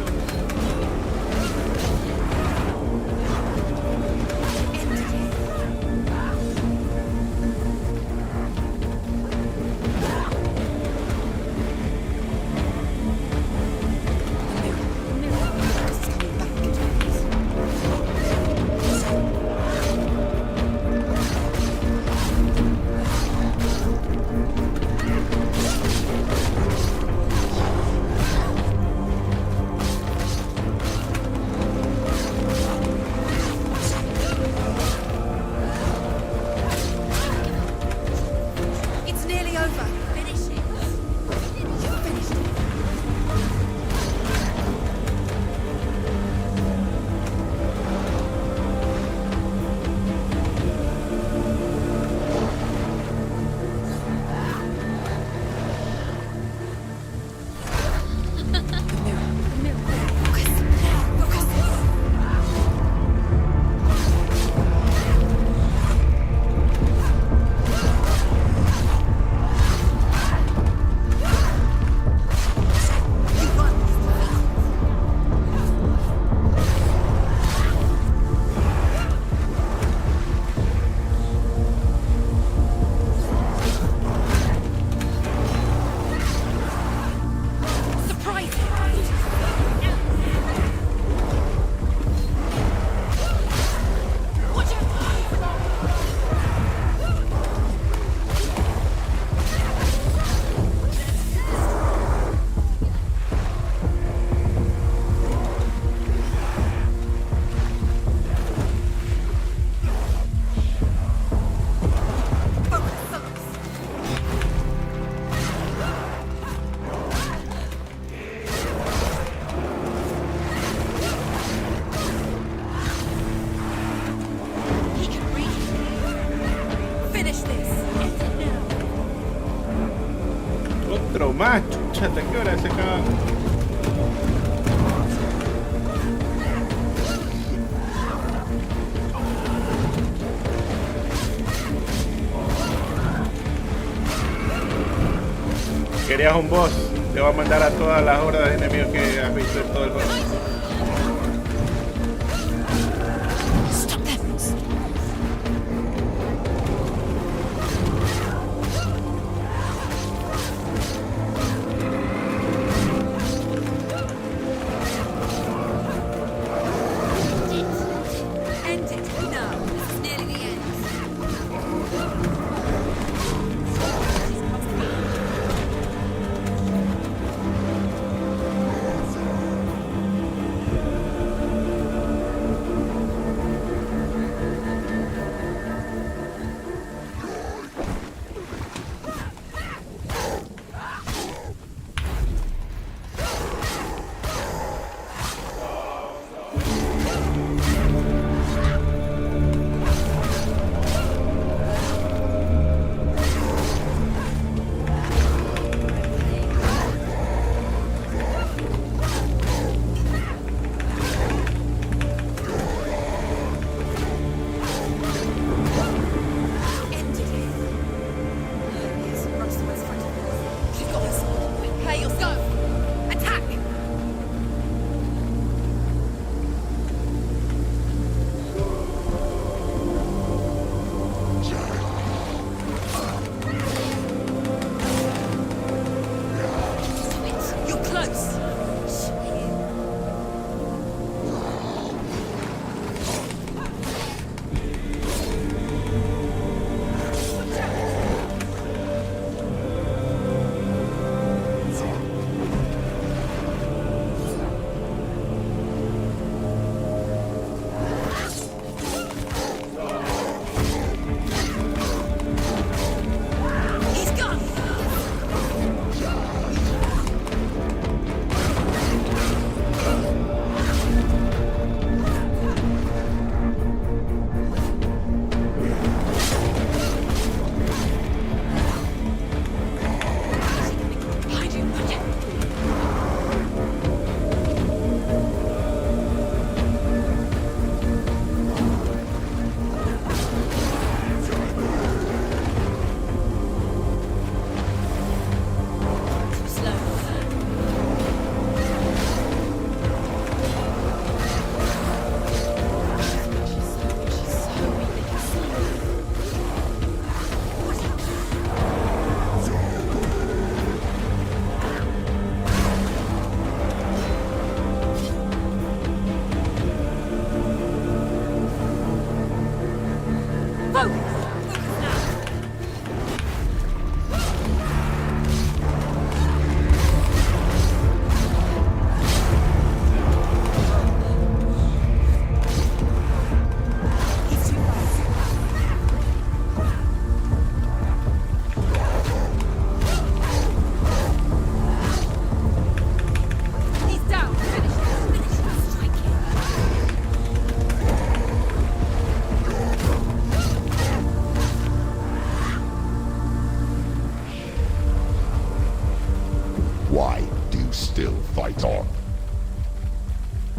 It's nearly over. Finish it. You finished it. Surprise him. Watch He can breathe. Finish this. Otro más, chucha, ¿hasta qué hora se acaba? Querías un boss, te voy a mandar a todas las hordas de enemigos que has visto en todo el juego. Stop them. still fight on.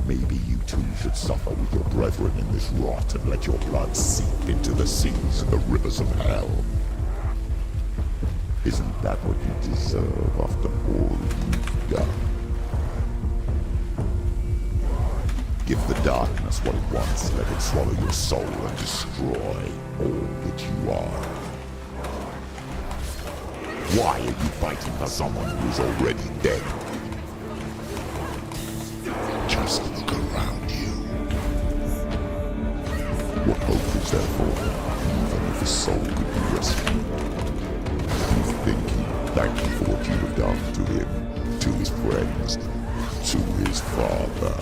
Maybe you too should suffer with your brethren in this rot and let your blood seep into the seas and the rivers of hell. Isn't that what you deserve after all you've done? Give the darkness what it wants, let it swallow your soul and destroy all that you are. Why are you fighting for someone who is already dead? Just look around you. What hope is there for him, even if his soul could be rescued? You think he'd thank you for what you have done to him, to his friends, to his father?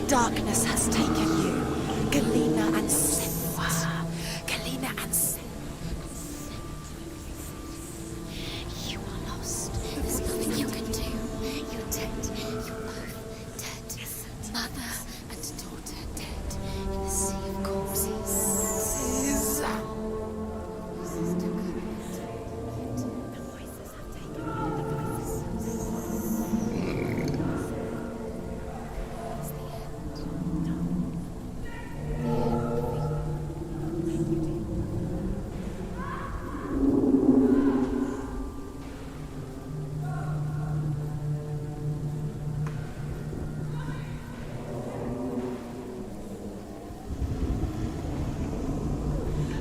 Darkness has taken you, Galena and Senua. Galena and Senua. You are lost. There's nothing you can do. You're dead. You're both dead. Mother and daughter dead in the sea of corpses.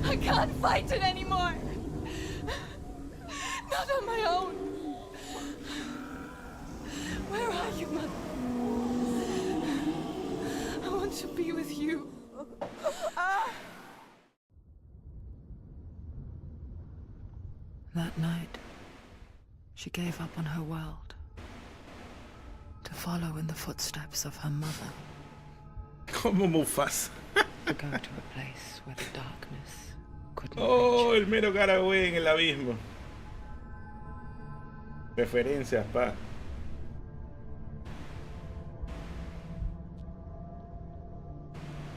I can't fight it anymore. Not on my own. Where are you, Mother? I want to be with you. That night, she gave up on her world to follow in the footsteps of her mother. Como Mufasa. To go to a place where the darkness couldn't Oh, reach el mero Garagüey en el abismo. Referencias, pa.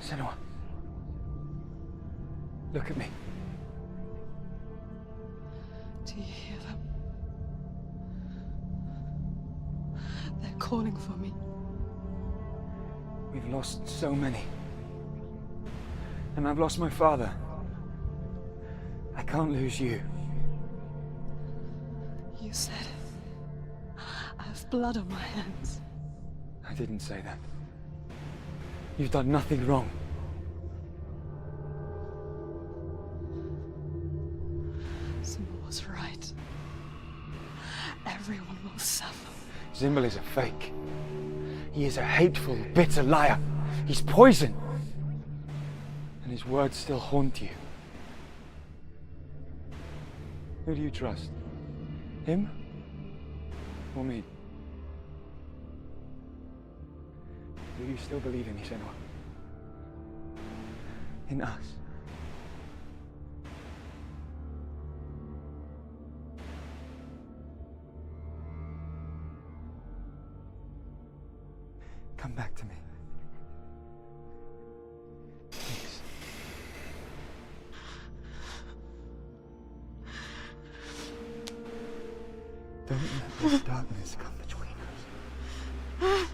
Senua. Look at me. Do you hear them? They're calling for me. We've lost so many. And I've lost my father. I can't lose you. You said I have blood on my hands. I didn't say that. You've done nothing wrong. Senua was right. Everyone will suffer. Zimbel is a fake. He is a hateful, bitter liar. He's poison. And his words still haunt you. Who do you trust? Him? Or me? Do you still believe in me, Senua? In us? Come back to me. Please. Don't let this darkness come between us.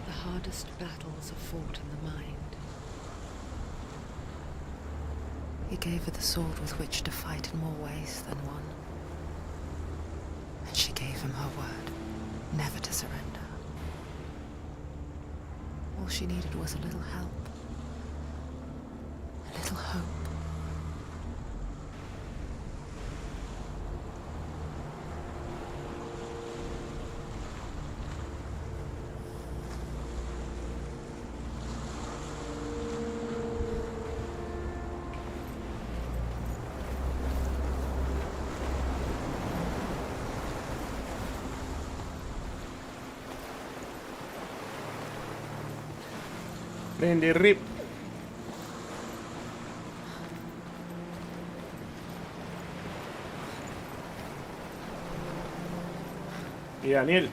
The hardest battles are fought in the mind. He gave her the sword with which to fight in more ways than one. And she gave him her word, never to surrender. All she needed was a little help. A little hope. Prende rip. Y Daniel.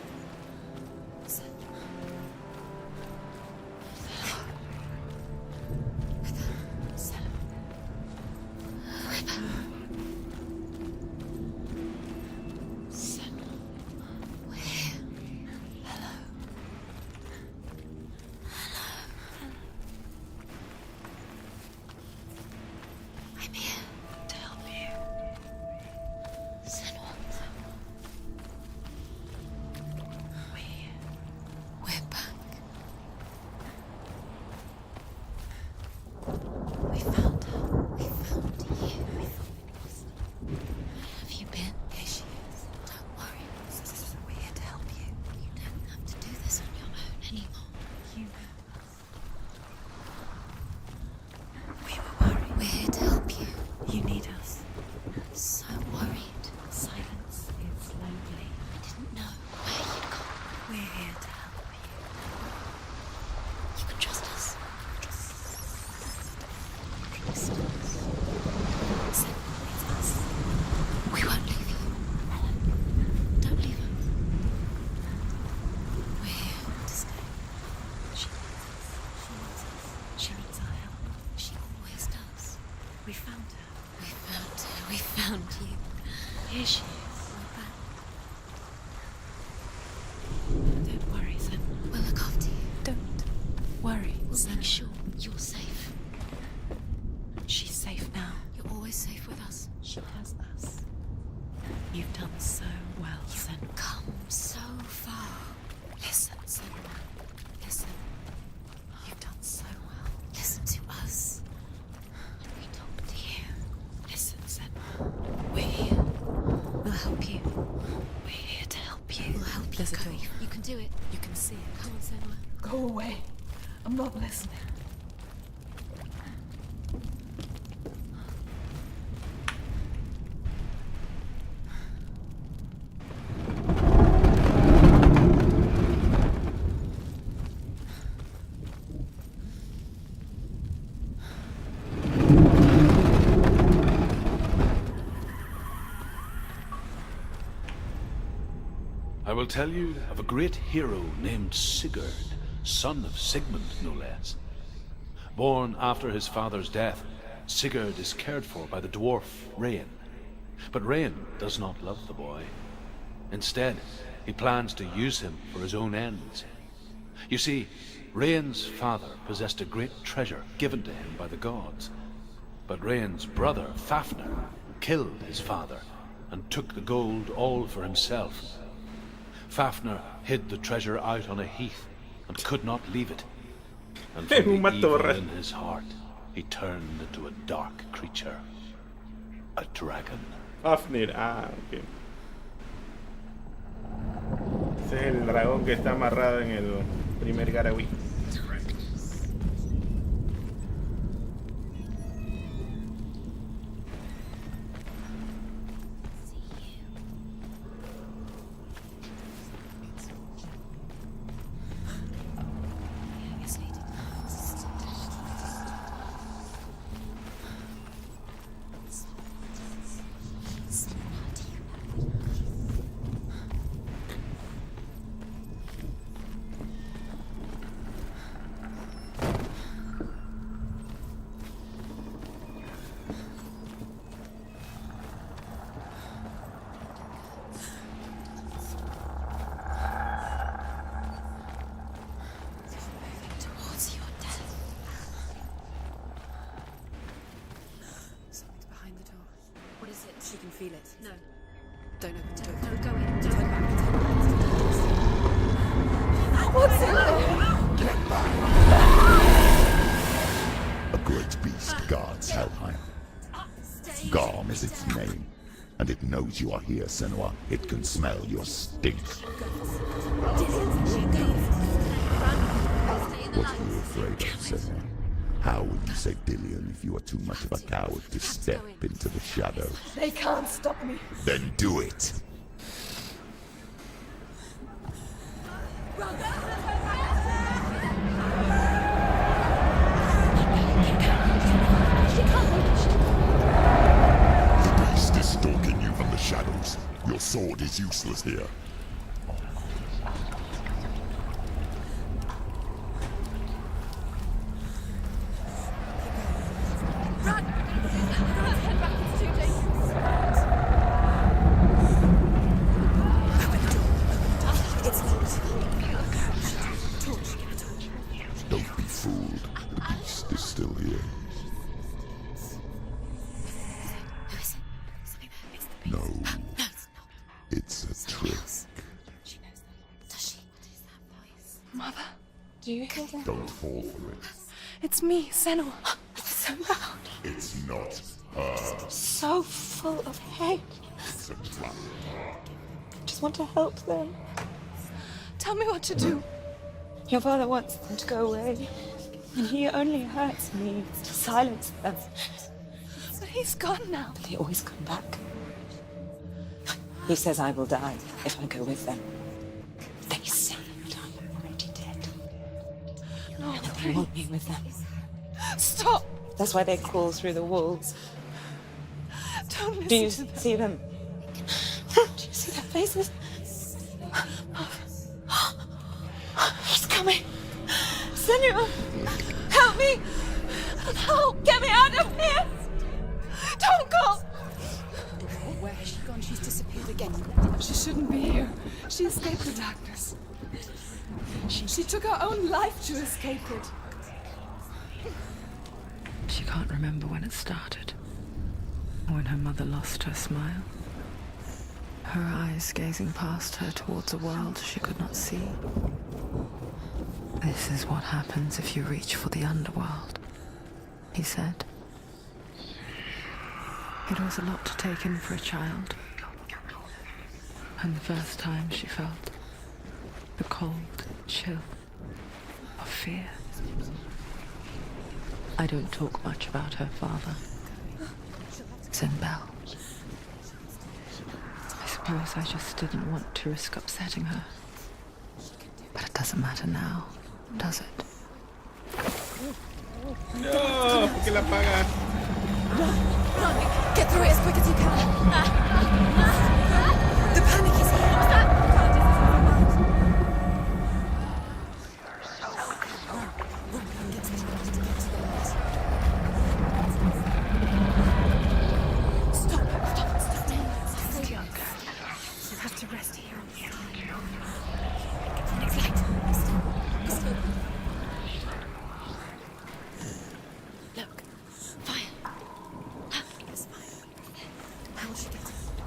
I'm here to help you. Senua. We're back. We found her. We found you. We thought we lost her. Where have you been? Here she is. Don't worry. We're here to help you. You don't have to do this on your own anymore. You We were worried. We're here to help you. You need us. So worried. Silence is lonely. I didn't know where you'd gone. We're here to help you. You can trust us. Trust us. Send with us. We won't leave you. Don't leave us. We're here to stay. She needs us. She needs us. She needs our help. She always does. We found her. We found her. We found you. Here she is. We're back. Don't worry, Sen. We'll look after you. Don't worry, We'll make sure you're safe. She's safe now. You're always safe with us. She has us. You've done so well, Sen. Come so far. Listen, Sen. Listen. You've done so well. Listen to us. And we talk to you. Listen, Sen. We're here. We'll help you. We're here to help you. We'll help you. There's a Go. door. You can do it. You can see it. Come on, Senua. Go away. I'm not listening. I will tell you of a great hero named Sigurd, son of Sigmund, no less. Born after his father's death, Sigurd is cared for by the dwarf Rain. But Rain does not love the boy. Instead, he plans to use him for his own ends. You see, Rain's father possessed a great treasure given to him by the gods. But Rain's brother, Fafnir, killed his father and took the gold all for himself. Fafnir hid the treasure out on a heath and could not leave it. And En from un the evil matorral. in his heart, he turned into a dark creature. A dragon. Fafnir, ok. Ese es el dragón que está amarrado en el primer Garawi. Towards your death. Something's behind the door. What is it? She can feel it. No. Don't open the door. No, go in. Turn Don't. back. What's in there? A great beast guards Helheim. Garm is its name, and it knows you are here, Senua. It can smell your stink. What are you afraid of, Senua? How would you say Dillion if you are too much of a coward to step into the shadows? They can't stop me. Then do it! The beast is stalking you from the shadows. Your sword is useless here. Run! Head back. It's too dangerous. It's locked. Torch. Get a torch. Don't be fooled. The beast is still here. No, No, it's not. it's a trick. She knows that. Does she? What is that voice? Mother, do you hear that? Don't fall for it. It's me, Senua. It's so loud. It's not her. So full of hate. It's a trap. I just want to help them. Tell me what to do. Your father wants them to go away. And he only hurts me to silence them. But he's gone now. They always come back. He says I will die if I go with them. They say that I'm already dead. No, They want me with them. stop. That's why they crawl through the walls. Don't listen Do you to them. see them? Do you see their faces? He's coming. Senua, help me. Help, get me out of here. Don't go. Where has she gone? She's disappeared again. She shouldn't be here. She escaped the darkness. She took her own life to escape it. She can't remember when it started. When her mother lost her smile. Her eyes gazing past her towards a world she could not see. This is what happens if you reach for the underworld, he said. It was a lot to take in for a child. And the first time she felt the cold chill of fear. I don't talk much about her father. Zenbel. I suppose I just didn't want to risk upsetting her. But it doesn't matter now, does it? No, ¿por qué la apaga? Run! Get through it as quick as you can. The panic is here. Stop! You have to rest here. Look, fire. There's fire. How will she get it?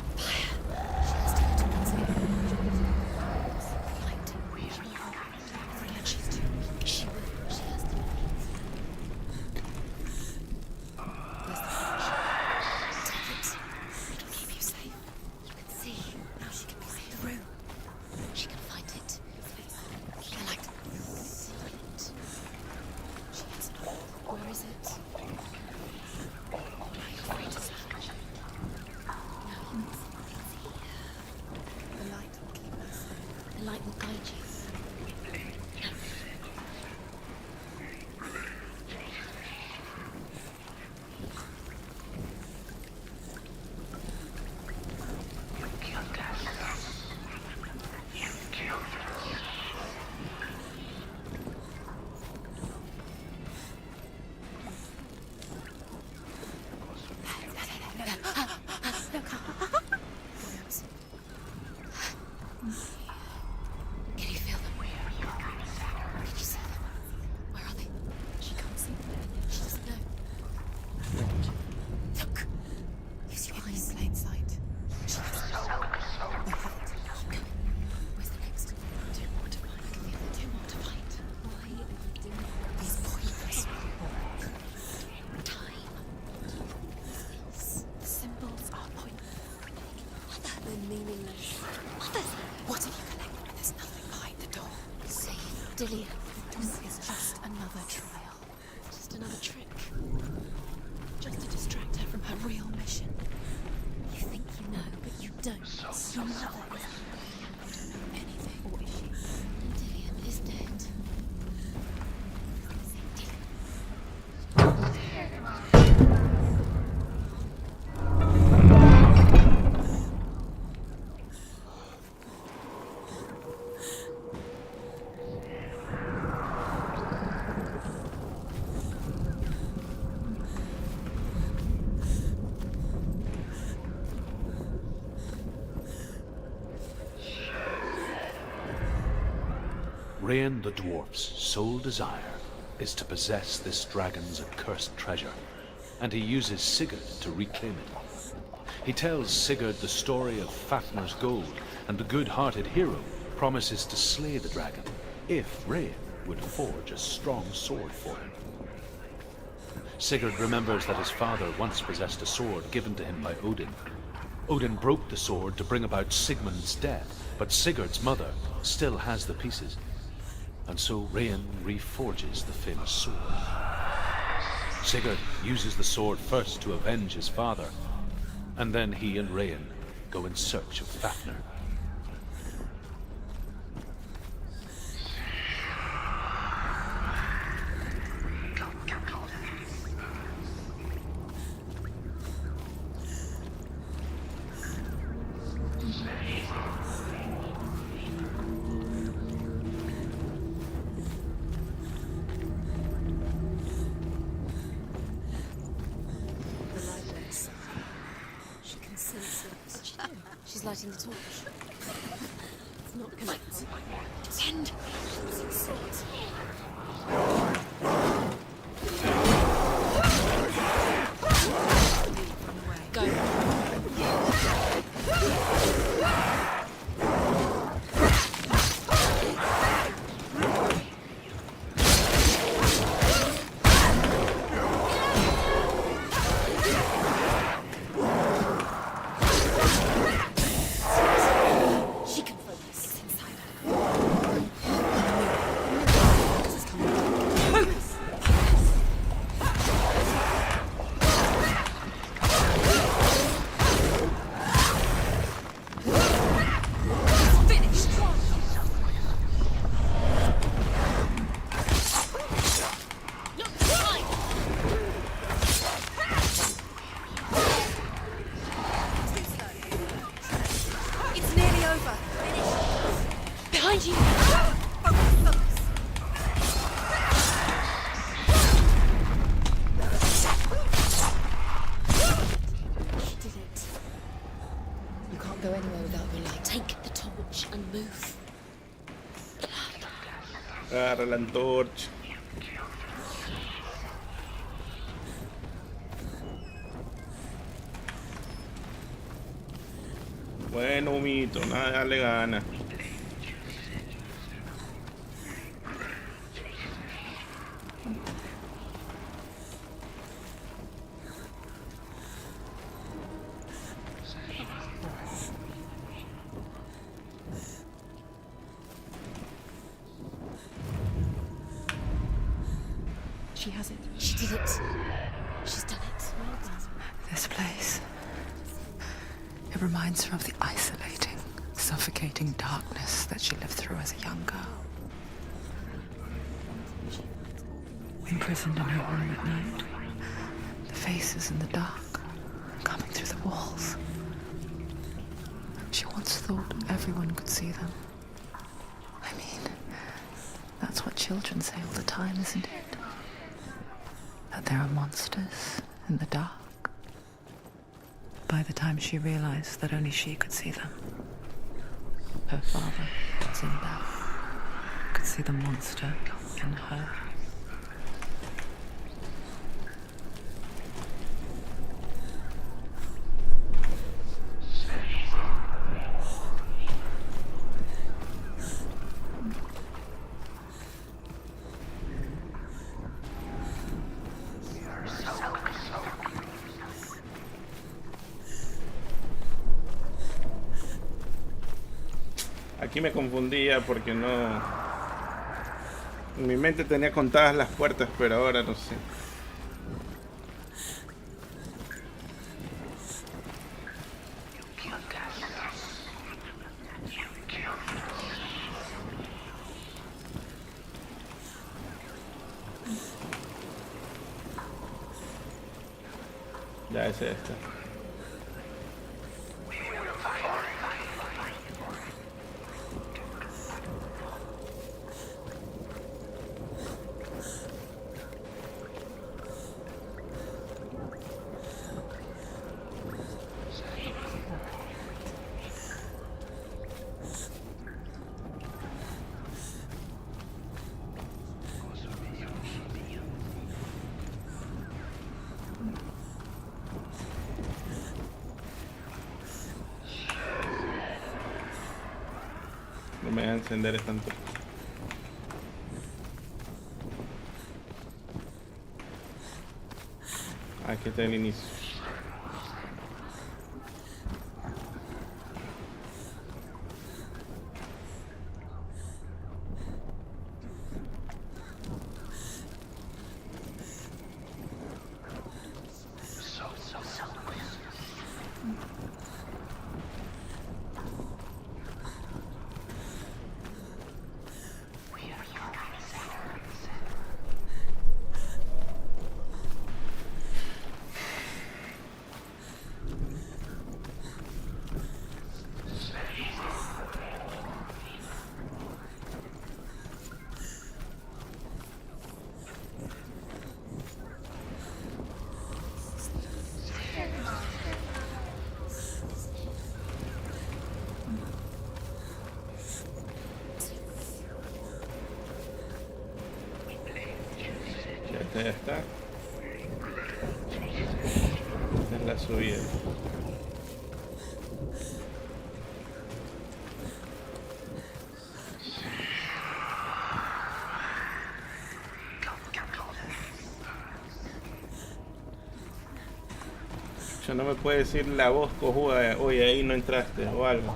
behind you. Can you feel them? Can you see them? Where are they? She can't see them. She doesn't know. Look! Use your eyes. In plain sight. She has it. You have it. Keep going. Where's the next? Two more to find. I can feel it. Two more to find. Why are you doing these pointless? Time. The symbols are pointless. They're meaningless. What have you collected? There's nothing behind the door. See, Dillian, this is just another trial. Just another trick. Just to distract her from her real mission. You think you know, but you don't. Your mother is not anything. Or is she? Dillian is dead. Rain the dwarf's sole desire is to possess this dragon's accursed treasure, and he uses Sigurd to reclaim it. He tells Sigurd the story of Fafnir's gold, and the good-hearted hero promises to slay the dragon if Rain would forge a strong sword for him. Sigurd remembers that his father once possessed a sword given to him by Odin. Odin broke the sword to bring about Sigmund's death, but Sigurd's mother still has the pieces. And so Rain reforges the famous sword. Sigurd uses the sword first to avenge his father, and then he and Rain go in search of Fafnir. She's lighting the torch. It's not connected. Send! Go. Behind you! She did it. You can't go anywhere without your light. Take the torch and move. Agarra la antorcha. Bueno, mito, nada, darle gana. She has it. She did it. She's done it. Well done. This place. It reminds her of the isolating, suffocating darkness that she lived through as a young girl. Imprisoned in her room at night, the faces in the dark coming through the walls. She once thought everyone could see them. I mean, that's what children say all the time, isn't it? That there are monsters in the dark. By the time she realized that only she could see them, her father was in death, could see the monster in her. Aquí me confundía porque no... En mi mente tenía contadas las puertas, pero ahora no sé. Ya es esta. No me deja encender esta antorcha. Aquí está el inicio. Ya está. Esta es la subida. Ya no me puede decir la voz cojuda, oye, ahí no entraste o algo.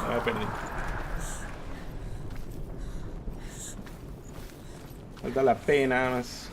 Me perdí. Falta la P nada más.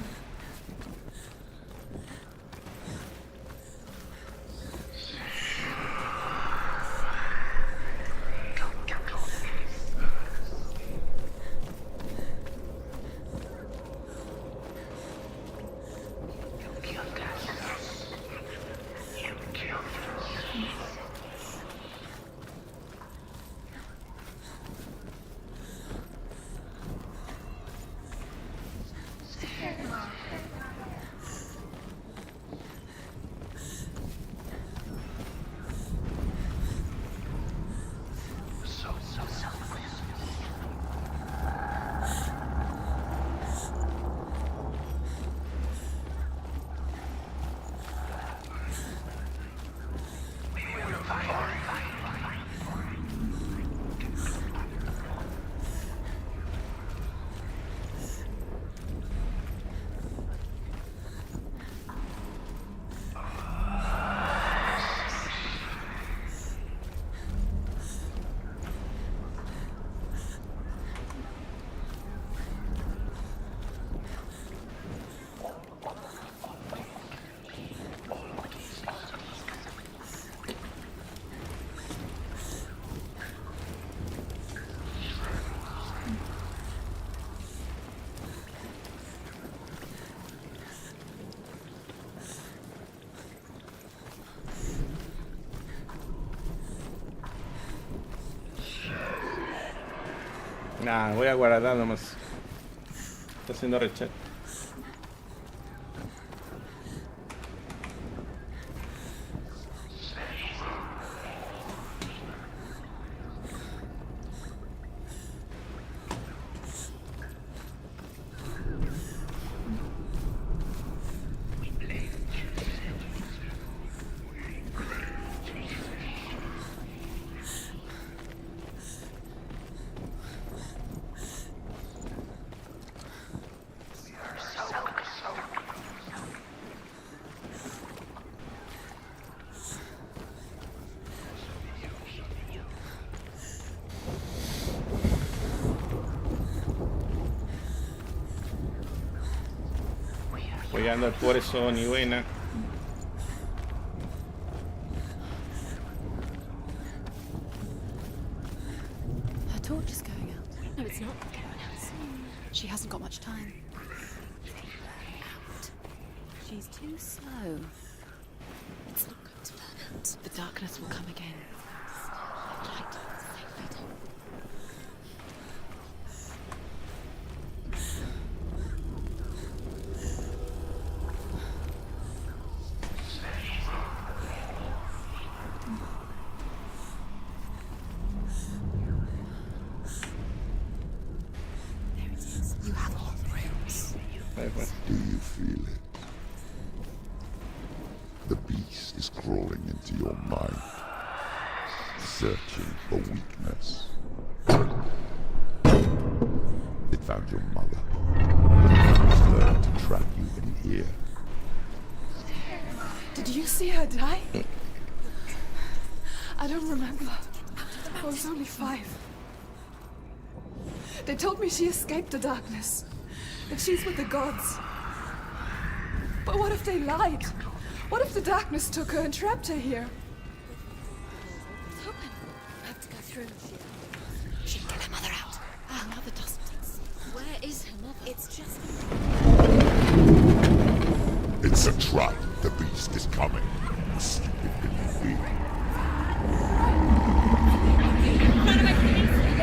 Nah, voy a guardar nomás. Está haciendo recheck. Voy a andar por eso, ni buena. Her torch is going out. No, it's not going out. She hasn't got much time. Out. She's too slow. It's not going to burn out. The darkness will come again. Light, safely done. There it is. You have all the rails. Ahí fue. Do you feel it? The beast is crawling into your mind, searching for weakness. It found your mother. It's learned to trap you in here. Did you see her die? I don't remember. I was only 5. They told me she escaped the darkness. That she's with the gods. But what if they lied? What if the darkness took her and trapped her here? It's open. I have to go through. She can get her mother out. Her mother doesn't exist. Where is her mother? It's just... It's a trap. The beast is coming. Stupid can you be? What have you done?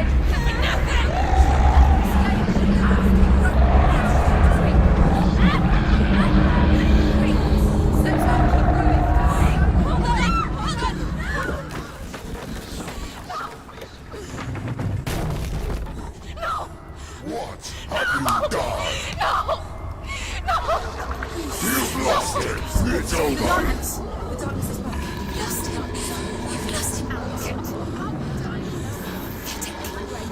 You've lost it. It's over. The darkness is back. You've lost him. You've lost him out.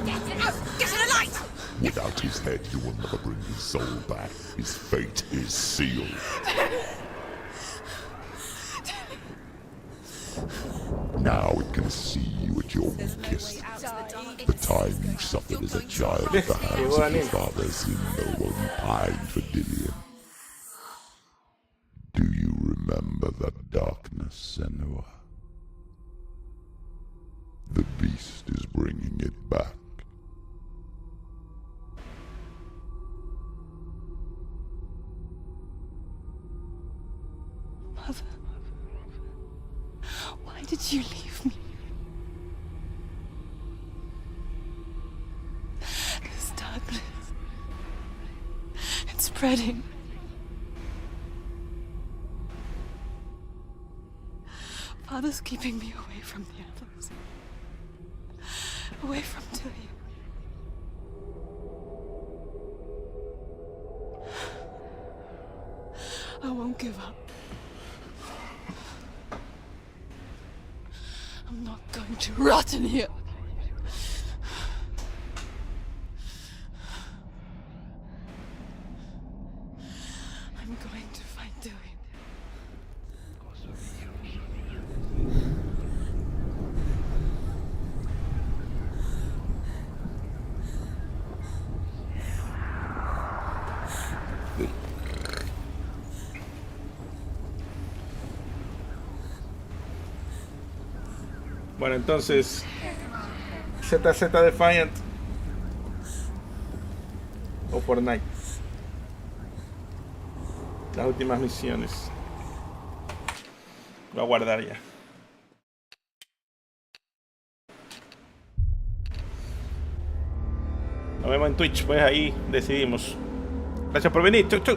Get it out. Get in a light. Without his head, he will never bring his soul back. His fate is sealed. Now it can see you at your weakest. The time you suffered as a child at the hands of your fathers, you know while you pined for Dillian. Do you remember that darkness, Senua? The beast is bringing it back. Mother, why did you leave me? This darkness, it's spreading. Father's keeping me away from the others. Away from Dillian. I won't give up. I'm not going to rot in here. I'm going to find Dillian. Bueno, entonces ZZ Defiant o Fortnite. Las últimas misiones. Voy a guardar ya. Nos vemos en Twitch, pues ahí decidimos. Gracias por venir. Chau, chau.